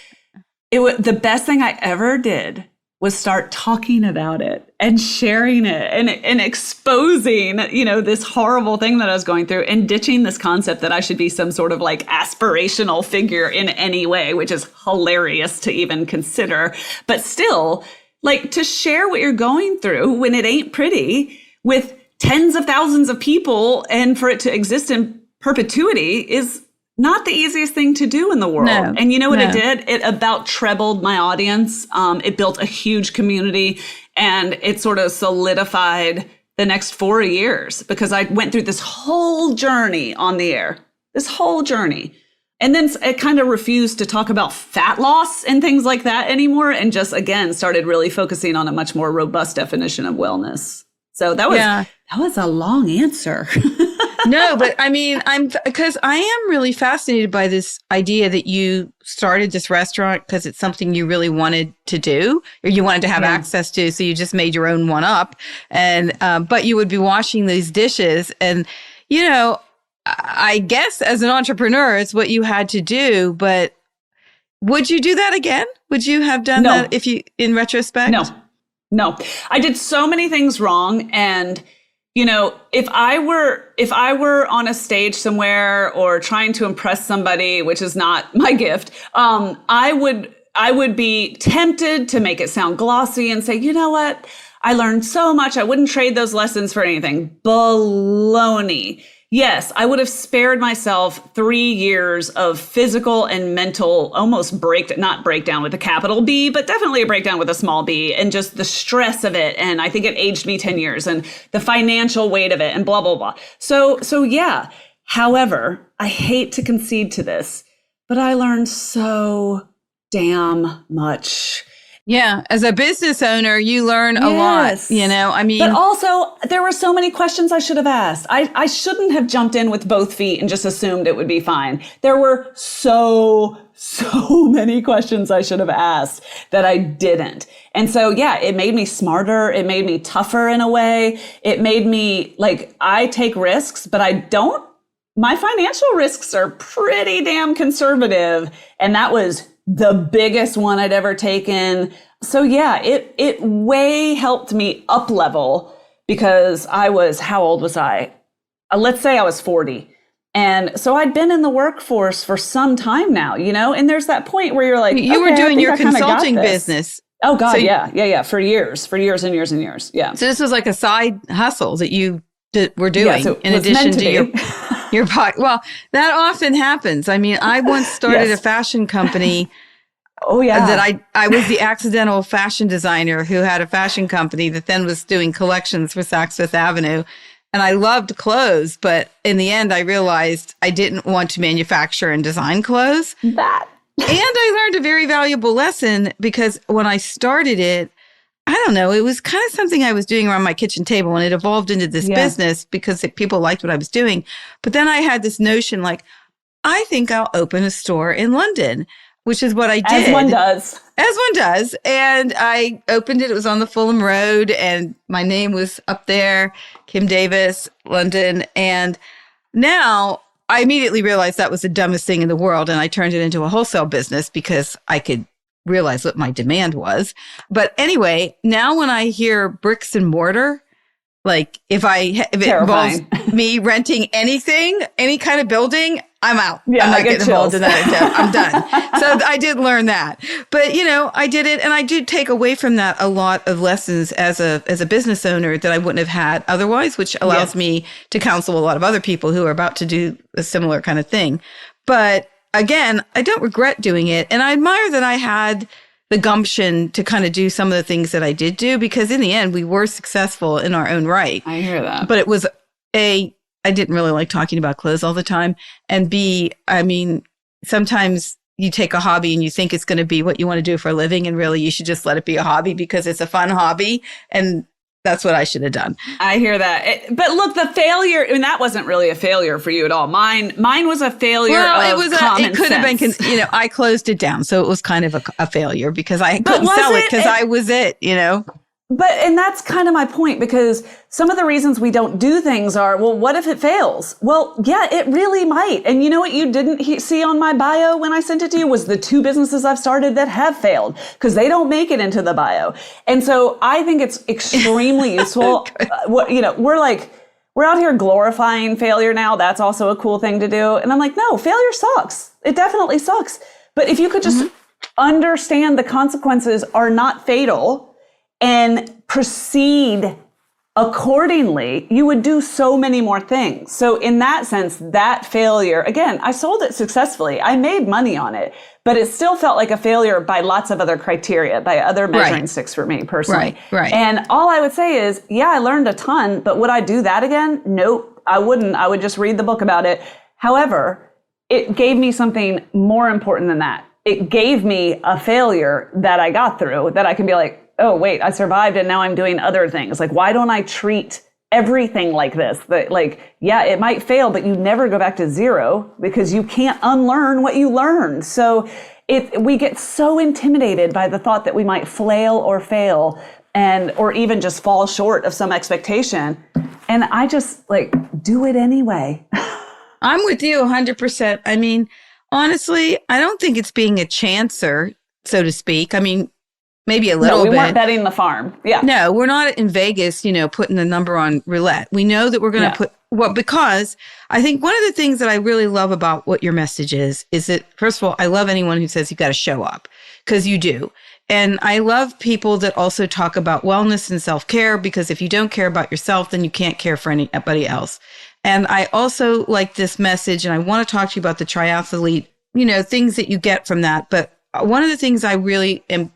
[SPEAKER 2] the best thing I ever did was start talking about it and sharing it and exposing, this horrible thing that I was going through, and ditching this concept that I should be some sort of like aspirational figure in any way, which is hilarious to even consider. But still, like to share what you're going through when it ain't pretty with tens of thousands of people and for it to exist in perpetuity is not the easiest thing to do in the world. No, and you know what it did? It about trebled my audience. It built a huge community, and it sort of solidified the next 4 years because I went through this whole journey on the air, this whole journey. And then it kind of refused to talk about fat loss and things like that anymore, and just, again, started really focusing on a much more robust definition of wellness. So that was a long answer.
[SPEAKER 1] No, but I mean, because I am really fascinated by this idea that you started this restaurant because it's something you really wanted to do, or you wanted to have access to. So you just made your own one up, and but you would be washing these dishes, and I guess as an entrepreneur, it's what you had to do. But would you do that again? Would you have done that in retrospect?
[SPEAKER 2] No, I did so many things wrong, and if I were on a stage somewhere or trying to impress somebody, which is not my gift, I would be tempted to make it sound glossy and say, you know what? I learned so much. I wouldn't trade those lessons for anything. Baloney. Yes, I would have spared myself 3 years of physical and mental almost not breakdown with a capital B, but definitely a breakdown with a small b, and just the stress of it. And I think it aged me 10 years and the financial weight of it and blah, blah, blah. So yeah. However, I hate to concede to this, but I learned so damn much.
[SPEAKER 1] Yeah. As a business owner, you learn a lot, I mean.
[SPEAKER 2] But also, there were so many questions I should have asked. I shouldn't have jumped in with both feet and just assumed it would be fine. There were so many questions I should have asked that I didn't. And so, yeah, it made me smarter. It made me tougher in a way. It made me I take risks, but my financial risks are pretty damn conservative. And that was the biggest one I'd ever taken. So yeah, it way helped me up level because how old was I? Let's say I was 40. And so I'd been in the workforce for some time now, and there's that point where you're like,
[SPEAKER 1] you were doing your consulting business.
[SPEAKER 2] Oh God. So yeah. For years and years and years. Yeah.
[SPEAKER 1] So this was like a side hustle that you were doing in addition to your well, that often happens. I mean, I once started a fashion company.
[SPEAKER 2] Oh yeah.
[SPEAKER 1] That I was the accidental fashion designer who had a fashion company that then was doing collections for Saks Fifth Avenue. And I loved clothes, but in the end I realized I didn't want to manufacture and design clothes. And I learned a very valuable lesson because when I started it, I don't know, it was kind of something I was doing around my kitchen table and it evolved into this business because people liked what I was doing. But then I had this notion I think I'll open a store in London, which is what I did.
[SPEAKER 2] As one does.
[SPEAKER 1] And I opened it. It was on the Fulham Road and my name was up there, Kim Davis, London. And now I immediately realized that was the dumbest thing in the world. And I turned it into a wholesale business because I could realize what my demand was. But anyway, now when I hear bricks and mortar, if it involves me renting anything, any kind of building, I'm out.
[SPEAKER 2] Yeah,
[SPEAKER 1] I'm not getting involved in that. I'm done. So I did learn that. But, I did it. And I did take away from that a lot of lessons as a business owner that I wouldn't have had otherwise, which allows me to counsel a lot of other people who are about to do a similar kind of thing. But again, I don't regret doing it. And I admire that I had the gumption to kind of do some of the things that I did do, because in the end, we were successful in our own right.
[SPEAKER 2] I hear that.
[SPEAKER 1] But it was I didn't really like talking about clothes all the time. And B, I mean, sometimes you take a hobby and you think it's going to be what you want to do for a living. And really, you should just let it be a hobby because it's a fun hobby. And that's what I should have done.
[SPEAKER 2] I hear that. But look, the failure, that wasn't really a failure for you at all. Mine was a failure
[SPEAKER 1] it could have been, I closed it down. So it was kind of a failure because I couldn't sell it because I was it.
[SPEAKER 2] And that's kind of my point, because some of the reasons we don't do things are, well, what if it fails? Well, yeah, it really might. And you know what you didn't see on my bio when I sent it to you was the 2 businesses I've started that have failed, because they don't make it into the bio. And so I think it's extremely useful. We're out here glorifying failure now. That's also a cool thing to do. And I'm like, no, failure sucks. It definitely sucks. But if you could just understand the consequences are not fatal and proceed accordingly, you would do so many more things. So in that sense, that failure, again, I sold it successfully. I made money on it, but it still felt like a failure by lots of other criteria, by other measuring sticks for me personally.
[SPEAKER 1] Right.
[SPEAKER 2] And all I would say is, yeah, I learned a ton, but would I do that again? Nope, I wouldn't. I would just read the book about it. However, it gave me something more important than that. It gave me a failure that I got through that I can be like, oh, wait, I survived and now I'm doing other things. Why don't I treat everything like this? Yeah, it might fail, but you never go back to zero because you can't unlearn what you learned. So we get so intimidated by the thought that we might flail or fail or even just fall short of some expectation. And I just do it anyway.
[SPEAKER 1] I'm with you 100%. I mean, honestly, I don't think it's being a chancer, so to speak. I mean, maybe a little bit.
[SPEAKER 2] We weren't betting the farm. Yeah.
[SPEAKER 1] No, we're not in Vegas, putting the number on roulette. We know that we're going to because I think one of the things that I really love about what your message is that, first of all, I love anyone who says you've got to show up, because you do. And I love people that also talk about wellness and self-care, because if you don't care about yourself, then you can't care for anybody else. And I also like this message, and I want to talk to you about the triathlete, things that you get from that. But one of the things I really am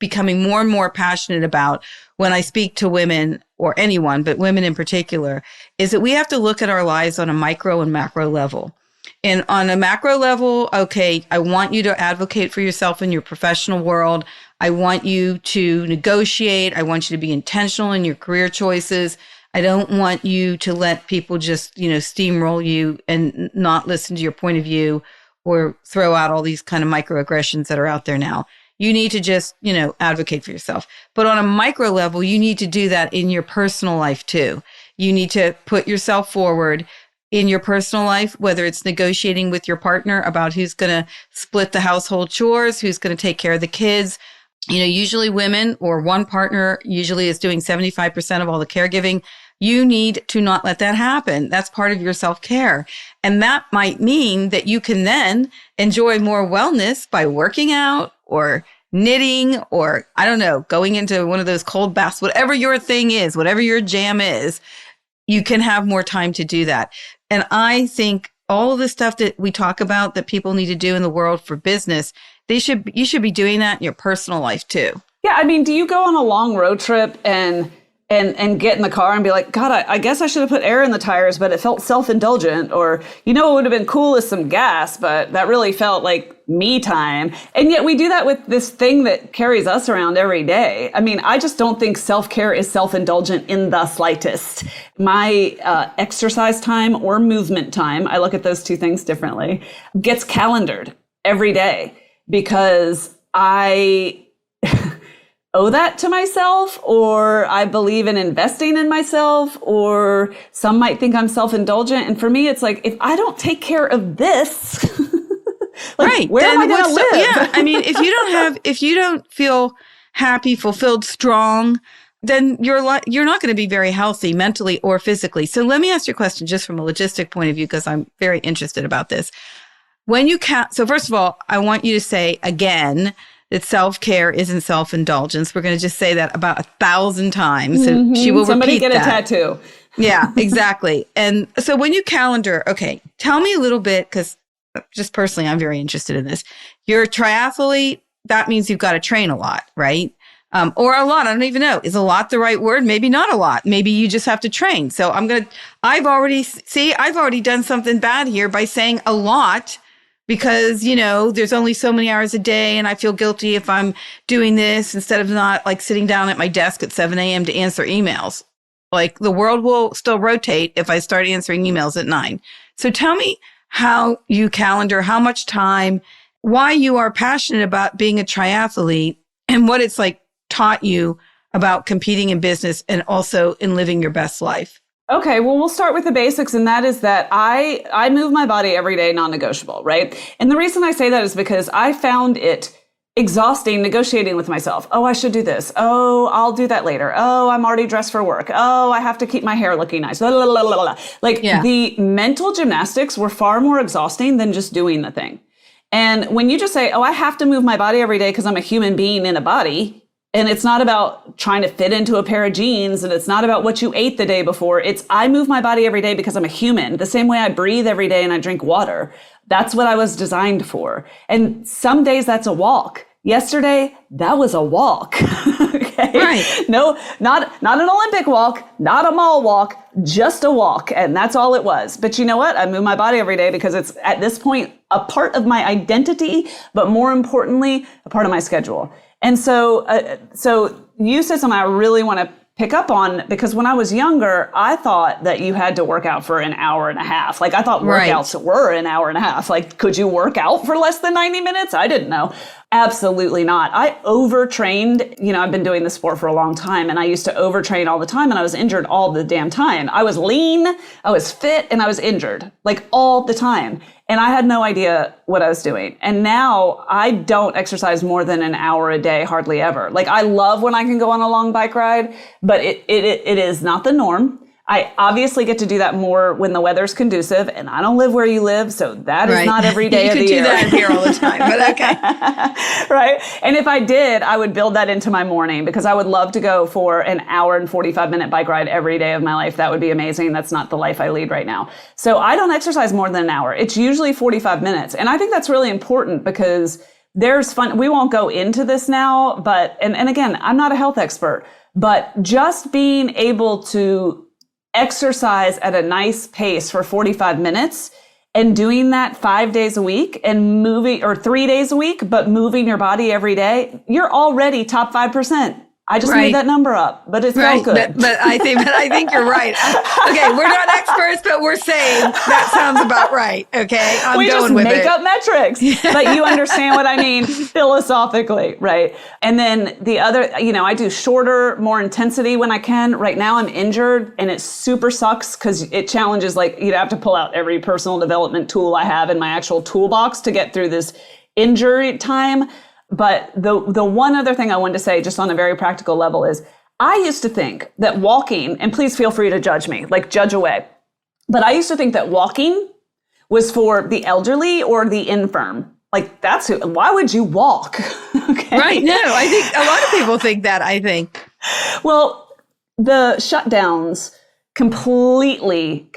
[SPEAKER 1] becoming more and more passionate about when I speak to women, or anyone, but women in particular, is that we have to look at our lives on a micro and macro level. And on a macro level, okay, I want you to advocate for yourself in your professional world. I want you to negotiate. I want you to be intentional in your career choices. I don't want you to let people just, steamroll you and not listen to your point of view or throw out all these kind of microaggressions that are out there now. You need to just, advocate for yourself. But on a micro level, you need to do that in your personal life too. You need to put yourself forward in your personal life, whether it's negotiating with your partner about who's going to split the household chores, who's going to take care of the kids. Usually women, or one partner usually is doing 75% of all the caregiving. You need to not let that happen. That's part of your self-care. And that might mean that you can then enjoy more wellness by working out or knitting, or I don't know, going into one of those cold baths, whatever your thing is, whatever your jam is, you can have more time to do that. And I think all of the stuff that we talk about that people need to do in the world for business, you should be doing that in your personal life too.
[SPEAKER 2] Yeah. I mean, do you go on a long road trip and get in the car and be like, God, I guess I should have put air in the tires, but it felt self-indulgent, or, it would have been cool with some gas, but that really felt like me time. And yet we do that with this thing that carries us around every day. I mean, I just don't think self-care is self-indulgent in the slightest. My exercise time or movement time, I look at those two things differently, gets calendared every day because I owe that to myself, or I believe in investing in myself, or some might think I'm self-indulgent. And for me, it's like, if I don't take care of this,
[SPEAKER 1] right,
[SPEAKER 2] where am I going to live?
[SPEAKER 1] Yeah. I mean, if you don't feel happy, fulfilled, strong, then you're not going to be very healthy mentally or physically. So let me ask you a question just from a logistic point of view, because I'm very interested about this. So first of all, I want you to say again that self-care isn't self-indulgence. We're going to just say that about 1,000 times. So she will
[SPEAKER 2] Somebody
[SPEAKER 1] repeat
[SPEAKER 2] get
[SPEAKER 1] that.
[SPEAKER 2] a tattoo.
[SPEAKER 1] Yeah, exactly. And so when you calendar, okay, tell me a little bit, because just personally, I'm very interested in this. You're a triathlete. That means you've got to train a lot, right? Or a lot. I don't even know. Is a lot the right word? Maybe not a lot. Maybe you just have to train. So I've already done something bad here by saying a lot, because, there's only so many hours a day and I feel guilty if I'm doing this instead of not like sitting down at my desk at 7 a.m. to answer emails. Like the world will still rotate if I start answering emails at 9. So tell me how you calendar, how much time, why you are passionate about being a triathlete, and what it's like taught you about competing in business and also in living your best life.
[SPEAKER 2] Okay, well, we'll start with the basics, and that is that I move my body every day, non-negotiable, right? And the reason I say that is because I found it exhausting negotiating with myself. Oh, I should do this. Oh, I'll do that later. Oh, I'm already dressed for work. Oh, I have to keep my hair looking nice. The mental gymnastics were far more exhausting than just doing the thing. And when you just say, oh, I have to move my body every day because I'm a human being in a body, and it's not about trying to fit into a pair of jeans, and it's not about what you ate the day before. It's I move my body every day because I'm a human, the same way I breathe every day and I drink water. That's what I was designed for. And some days that's a walk. Yesterday, that was a walk. Okay? Right. No, not an Olympic walk, not a mall walk, just a walk. And that's all it was. But you know what? I move my body every day because it's at this point a part of my identity, but more importantly, a part of my schedule. And so you said something I really want to pick up on, because when I was younger, I thought that you had to work out for an hour and a half. Like I thought workouts were an hour and a half. Like, could you work out for less than 90 minutes? I didn't know. Absolutely not. I overtrained. I've been doing this sport for a long time, and I used to overtrain all the time, and I was injured all the damn time. I was lean, I was fit, and I was injured like all the time. And I had no idea what I was doing. And now I don't exercise more than an hour a day, hardly ever. Like I love when I can go on a long bike ride, but it is not the norm. I obviously get to do that more when the weather's conducive, and I don't live where you live, so that is not every day of the year.
[SPEAKER 1] You could do that here all the time, but okay.
[SPEAKER 2] Right? And if I did, I would build that into my morning because I would love to go for an hour and 45-minute bike ride every day of my life. That would be amazing. That's not the life I lead right now. So I don't exercise more than an hour. It's usually 45 minutes. And I think that's really important because there's fun. We won't go into this now, but, and again, I'm not a health expert, but just being able to exercise at a nice pace for 45 minutes and doing that 5 days a week and moving, or 3 days a week, but moving your body every day, you're already top 5%. I just made that number up, but it felt good.
[SPEAKER 1] But I think you're right. Okay, we're not experts, but we're saying that sounds about right. Okay,
[SPEAKER 2] we just make up metrics, but you understand what I mean philosophically, right? And then the other, I do shorter, more intensity when I can. Right now I'm injured and it super sucks because it challenges, like, you'd have to pull out every personal development tool I have in my actual toolbox to get through this injury time. But the one other thing I wanted to say, just on a very practical level, is I used to think that walking, and please feel free to judge me, like judge away, but I used to think that walking was for the elderly or the infirm. Like, why would you walk? Okay.
[SPEAKER 1] Right. No, I think a lot of people think that, I think.
[SPEAKER 2] Well, the shutdowns completely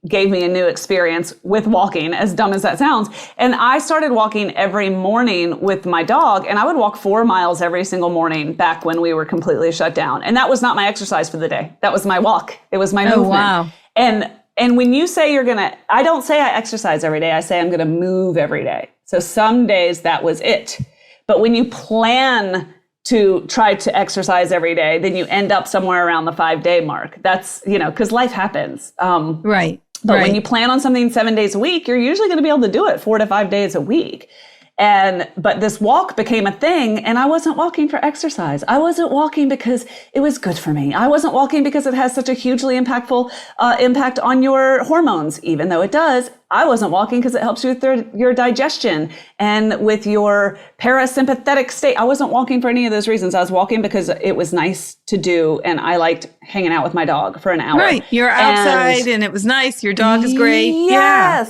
[SPEAKER 2] gave me a new experience with walking, as dumb as that sounds. And I started walking every morning with my dog, and I would walk 4 miles every single morning back when we were completely shut down. And that was not my exercise for the day. That was my walk. It was my movement.
[SPEAKER 1] Wow.
[SPEAKER 2] And when you say I don't say I exercise every day. I say I'm going to move every day. So some days that was it. But when you plan to try to exercise every day, then you end up somewhere around the 5-day mark. That's, because life happens.
[SPEAKER 1] Right.
[SPEAKER 2] But when you plan on something 7 days a week, you're usually going to be able to do it 4 to 5 days a week. But this walk became a thing, and I wasn't walking for exercise. I wasn't walking because it was good for me. I wasn't walking because it has such a hugely impactful impact on your hormones, even though it does. I wasn't walking because it helps you with your digestion and with your parasympathetic state. I wasn't walking for any of those reasons. I was walking because it was nice to do, and I liked hanging out with my dog for an hour.
[SPEAKER 1] Right. You're outside, and it was nice. Your dog is great.
[SPEAKER 2] Yes. Yeah.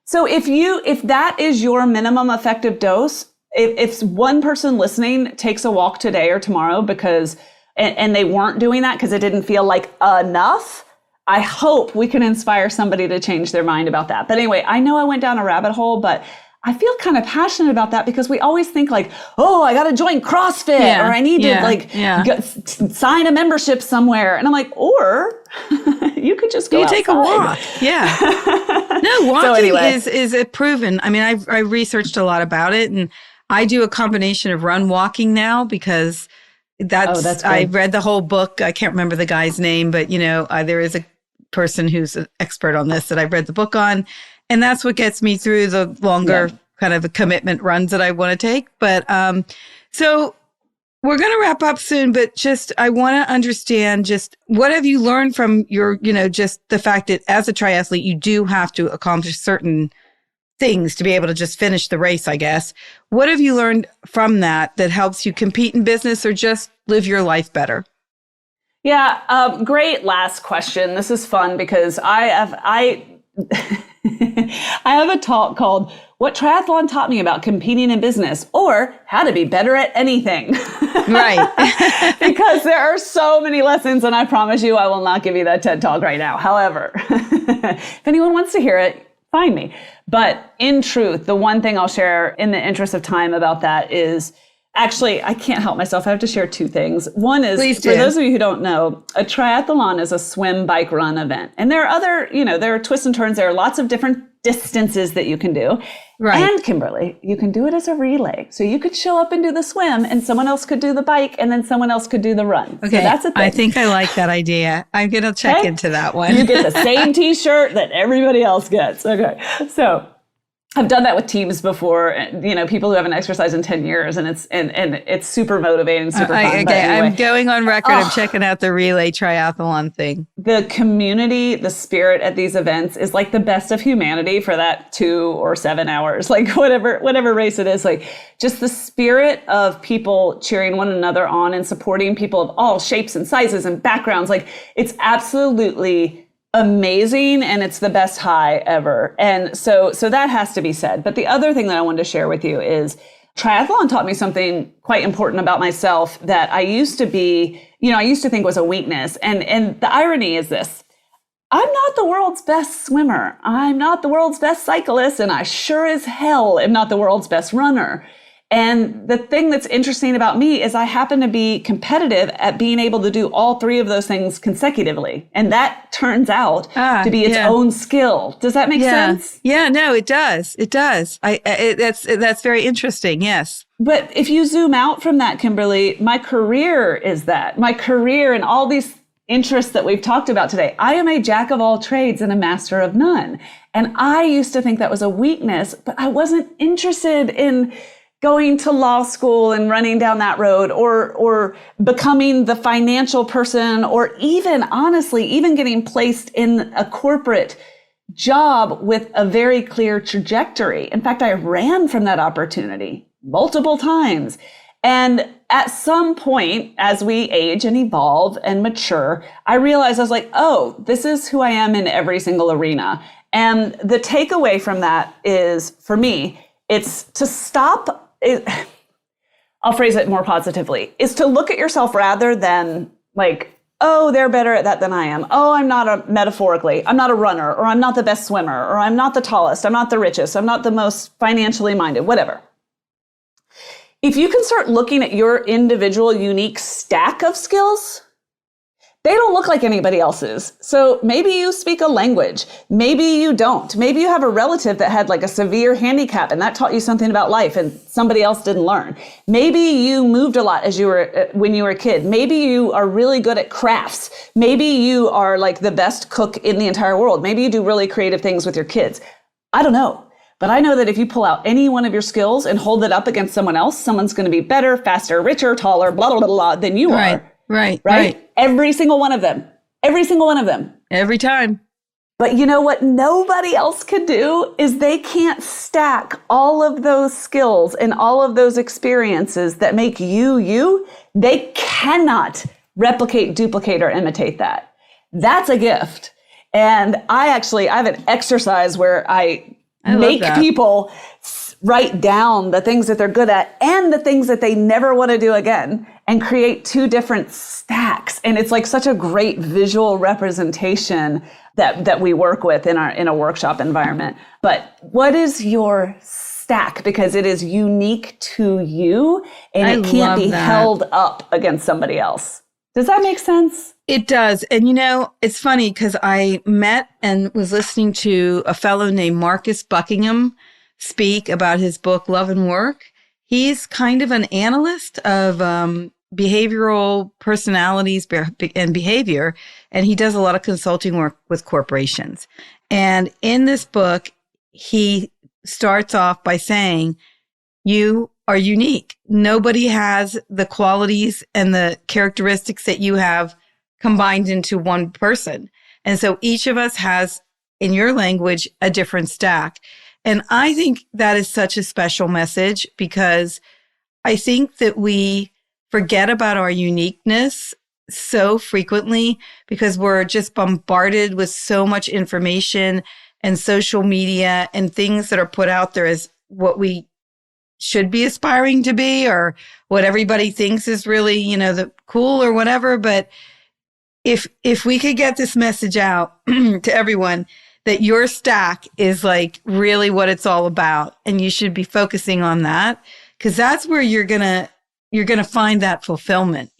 [SPEAKER 2] So if that is your minimum effective dose, if one person listening takes a walk today or tomorrow and they weren't doing that because it didn't feel like enough, I hope we can inspire somebody to change their mind about that. But anyway, I know I went down a rabbit hole, but I feel kind of passionate about that because we always think like, oh, I got to join CrossFit or I need to sign a membership somewhere. And I'm like, or you could just go outside.
[SPEAKER 1] Take a walk. Yeah. No, walking is a proven. I mean, I researched a lot about it, and I do a combination of run walking now because that's I read the whole book. I can't remember the guy's name, but there is a person who's an expert on this that I've read the book on. And that's what gets me through the longer kind of commitment runs that I want to take. But so we're going to wrap up soon, but just I want to understand just what have you learned from your, just the fact that as a triathlete, you do have to accomplish certain things to be able to just finish the race, I guess. What have you learned from that helps you compete in business or just live your life better?
[SPEAKER 2] Yeah, great last question. This is fun because I have a talk called What Triathlon Taught Me About Competing in Business, or How to Be Better at Anything.
[SPEAKER 1] Right.
[SPEAKER 2] Because there are so many lessons, and I promise you I will not give you that TED Talk right now. However, if anyone wants to hear it, find me. But in truth, the one thing I'll share in the interest of time about that is, actually, I can't help myself. I have to share two things. One is, for those of you who don't know, a triathlon is a swim, bike, run event. And there are other, there are twists and turns. There are lots of different distances that you can do. Right. And Kimberly, you can do it as a relay. So you could show up and do the swim, and someone else could do the bike, and then someone else could do the run.
[SPEAKER 1] Okay.
[SPEAKER 2] So that's a thing.
[SPEAKER 1] I think I like that idea. I'm going to check into that one.
[SPEAKER 2] You get the same t-shirt that everybody else gets. Okay. So I've done that with teams before, people who haven't exercised in 10 years, and it's super motivating, super fun.
[SPEAKER 1] Okay,
[SPEAKER 2] but anyway.
[SPEAKER 1] I'm going on record. I'm checking out the relay triathlon thing.
[SPEAKER 2] The community, the spirit at these events is like the best of humanity for that 2 or 7 hours, like whatever race it is, like just the spirit of people cheering one another on and supporting people of all shapes and sizes and backgrounds. Like it's absolutely amazing, and it's the best high ever. And so that has to be said. But the other thing that I wanted to share with you is triathlon taught me something quite important about myself that I used to think was a weakness. And the irony is this: I'm not the world's best swimmer. I'm not the world's best cyclist, and I sure as hell am not the world's best runner. And the thing that's interesting about me is I happen to be competitive at being able to do all 3 of those things consecutively. And that turns out to be its own skill. Does that make sense?
[SPEAKER 1] Yeah, no, it does. It does. That's very interesting. Yes.
[SPEAKER 2] But if you zoom out from that, Kimberly, my career is that. My career and all these interests that we've talked about today. I am a jack of all trades and a master of none. And I used to think that was a weakness, but I wasn't interested in going to law school and running down that road, or becoming the financial person, or even honestly, even getting placed in a corporate job with a very clear trajectory. In fact, I ran from that opportunity multiple times. And at some point, as we age and evolve and mature, I realized I was like, oh, this is who I am in every single arena. And the takeaway from that is, for me, it's to stop. I'll phrase it more positively, is to look at yourself rather than like, oh, they're better at that than I am. Oh, I'm not I'm not a runner, or I'm not the best swimmer, or I'm not the tallest, I'm not the richest, I'm not the most financially minded, whatever. If you can start looking at your individual unique stack of skills, they don't look like anybody else's. So maybe you speak a language. Maybe you don't. Maybe you have a relative that had like a severe handicap and that taught you something about life and somebody else didn't learn. Maybe you moved a lot when you were a kid. Maybe you are really good at crafts. Maybe you are like the best cook in the entire world. Maybe you do really creative things with your kids. I don't know. But I know that if you pull out any one of your skills and hold it up against someone else, someone's going to be better, faster, richer, taller, blah, blah, blah, blah, than you are. Right. Every single one of them. Every single one of them.
[SPEAKER 1] Every time.
[SPEAKER 2] But you know what nobody else could do is they can't stack all of those skills and all of those experiences that make you, you. They cannot replicate, duplicate, or imitate that. That's a gift. And I have an exercise where I make people write down the things that they're good at and the things that they never want to do again, and create 2 different stacks. And it's like such a great visual representation that we work with in a workshop environment. But what is your stack? Because it is unique to you, and it can't be held up against somebody else. Does that make sense?
[SPEAKER 1] It does. And it's funny because I met and was listening to a fellow named Marcus Buckingham speak about his book, Love and Work. He's kind of an analyst of behavioral personalities and behavior, and he does a lot of consulting work with corporations. And in this book, he starts off by saying, you are unique. Nobody has the qualities and the characteristics that you have combined into one person. And so each of us has, in your language, a different stack. And I think that is such a special message, because I think that we forget about our uniqueness so frequently because we're just bombarded with so much information and social media and things that are put out there as what we should be aspiring to be, or what everybody thinks is really, the cool or whatever. But if we could get this message out to everyone that your stack is like really what it's all about, and you should be focusing on that, because that's where you're gonna find that fulfillment,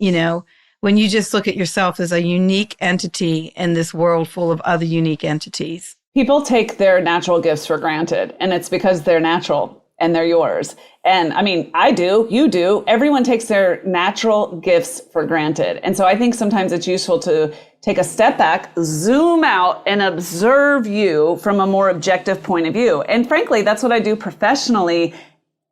[SPEAKER 1] when you just look at yourself as a unique entity in this world full of other unique entities.
[SPEAKER 2] People take their natural gifts for granted, and it's because they're natural and they're yours. And I mean, I do, you do, everyone takes their natural gifts for granted. And so I think sometimes it's useful to take a step back, zoom out, and observe you from a more objective point of view. And frankly, that's what I do professionally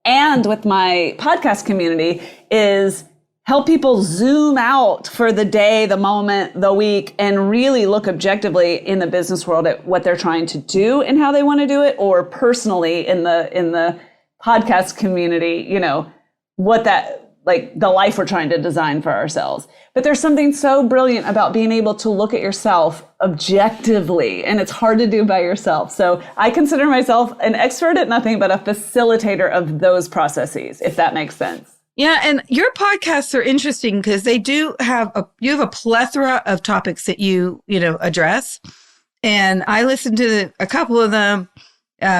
[SPEAKER 2] and with my podcast community, is help people zoom out for the day, the moment, the week, and really look objectively in the business world at what they're trying to do and how they want to do it, or personally in the podcast community, you know, what that, like the life we're trying to design for ourselves. But there's something so brilliant about being able to look at yourself objectively, and it's hard to do by yourself. So I consider myself an expert at nothing but a facilitator of those processes, if that makes sense.
[SPEAKER 1] Yeah, and your podcasts are interesting because they do have you have a plethora of topics that you address. And I listened to a couple of them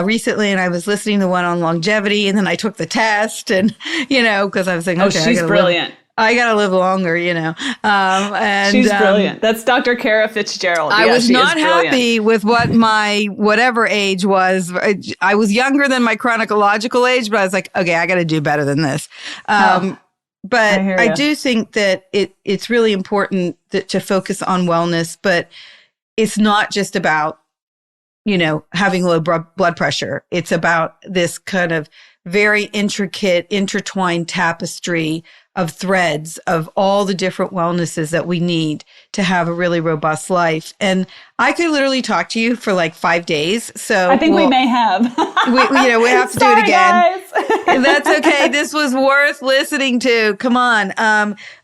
[SPEAKER 1] recently, and I was listening to the one on longevity, and then I took the test, and because I was thinking, okay,
[SPEAKER 2] she's brilliant.
[SPEAKER 1] I got to live longer, and
[SPEAKER 2] she's brilliant. That's Dr. Kara Fitzgerald.
[SPEAKER 1] I was not happy with what my whatever age was. I was younger than my chronological age, but I was like, okay, I got to do better than this. But I do think that it's really important to focus on wellness, but it's not just about, having low blood pressure. It's about this kind of very intricate, intertwined tapestry of threads of all the different wellnesses that we need to have a really robust life. And I could literally talk to you for like 5 days. So
[SPEAKER 2] I think we may have.
[SPEAKER 1] we have to do it again. Guys. That's okay. This was worth listening to. Come on.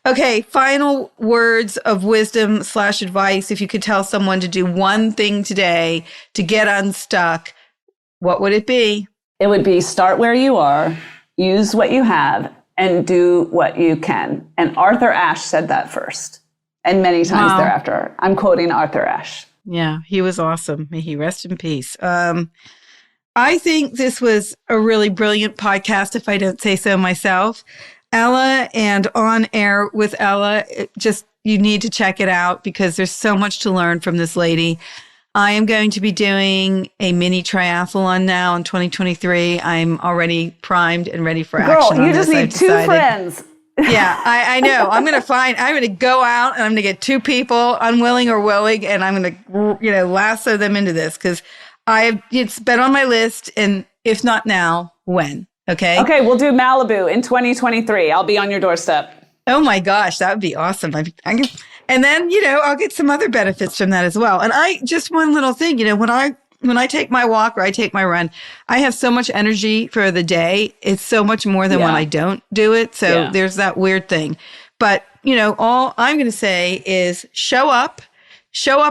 [SPEAKER 1] Okay. Final words of wisdom / advice. If you could tell someone to do one thing today to get unstuck, what would it be?
[SPEAKER 2] It would be start where you are, use what you have, and do what you can. And Arthur Ashe said that first, and many times thereafter. I'm quoting Arthur Ashe.
[SPEAKER 1] Yeah, he was awesome. May he rest in peace. I think this was a really brilliant podcast, if I don't say so myself. Ella and On Air with Ella, you need to check it out because there's so much to learn from this lady. I am going to be doing a mini triathlon now in 2023. I'm already primed and ready for action.
[SPEAKER 2] Girl, you just need 2 friends.
[SPEAKER 1] Yeah, I know. I'm going to go out and I'm going to get 2 people, unwilling or willing, and I'm going to, lasso them into this because it's been on my list. And if not now, when? Okay.
[SPEAKER 2] Okay. We'll do Malibu in 2023. I'll be on your doorstep.
[SPEAKER 1] Oh my gosh. That would be awesome. And then, I'll get some other benefits from that as well. And just one little thing, when I take my walk or I take my run, I have so much energy for the day. It's so much more than when I don't do it. So there's that weird thing. But, all I'm going to say is show up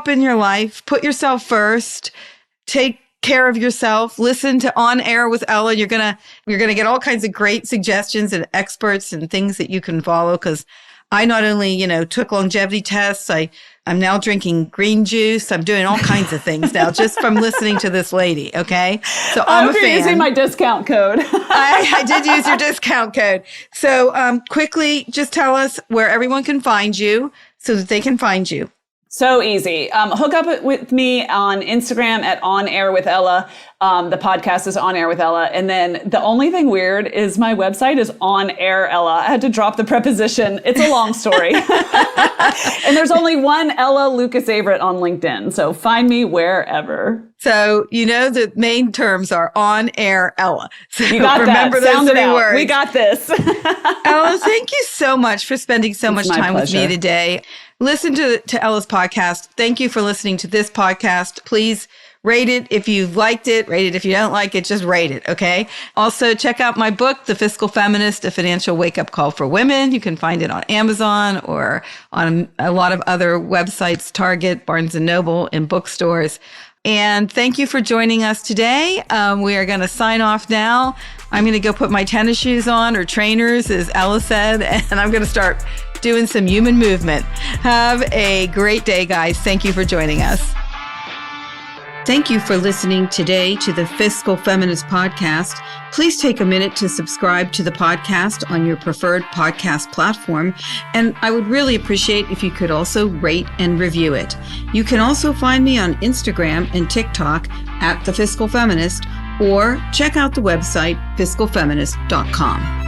[SPEAKER 1] in your life, put yourself first, take care of yourself, listen to On Air with Ella. You're going to get all kinds of great suggestions and experts and things that you can follow because I not only, took longevity tests, I'm now drinking green juice. I'm doing all kinds of things now just from listening to this lady. Okay. So I'm a fan.
[SPEAKER 2] You're using my discount code.
[SPEAKER 1] I did use your discount code. So quickly, just tell us where everyone can find you so that they can find you.
[SPEAKER 2] So easy. Hook up with me on Instagram at On Air with Ella. The podcast is On Air with Ella. And then the only thing weird is my website is On Air Ella. I had to drop the preposition. It's a long story. And there's only one Ella Lucas-Averett on LinkedIn. So find me wherever.
[SPEAKER 1] So, the main terms are On Air Ella. So
[SPEAKER 2] you got
[SPEAKER 1] remember
[SPEAKER 2] that.
[SPEAKER 1] those 3 words.
[SPEAKER 2] We got this.
[SPEAKER 1] Ella, thank you so much for spending so much time with me today. Listen to Ella's podcast. Thank you for listening to this podcast. Please rate it if you've liked it. Rate it if you don't like it. Just rate it, okay? Also, check out my book, The Fiscal Feminist, A Financial Wake-Up Call for Women. You can find it on Amazon or on a lot of other websites, Target, Barnes & Noble, and bookstores. And thank you for joining us today. We are going to sign off now. I'm going to go put my tennis shoes on or trainers, as Ella said, and I'm going to start doing some human movement. Have a great day, guys. Thank you for joining us. Thank you for listening today to the Fiscal Feminist Podcast. Please take a minute to subscribe to the podcast on your preferred podcast platform. And I would really appreciate if you could also rate and review it. You can also find me on Instagram and TikTok at The Fiscal Feminist, or check out the website fiscalfeminist.com.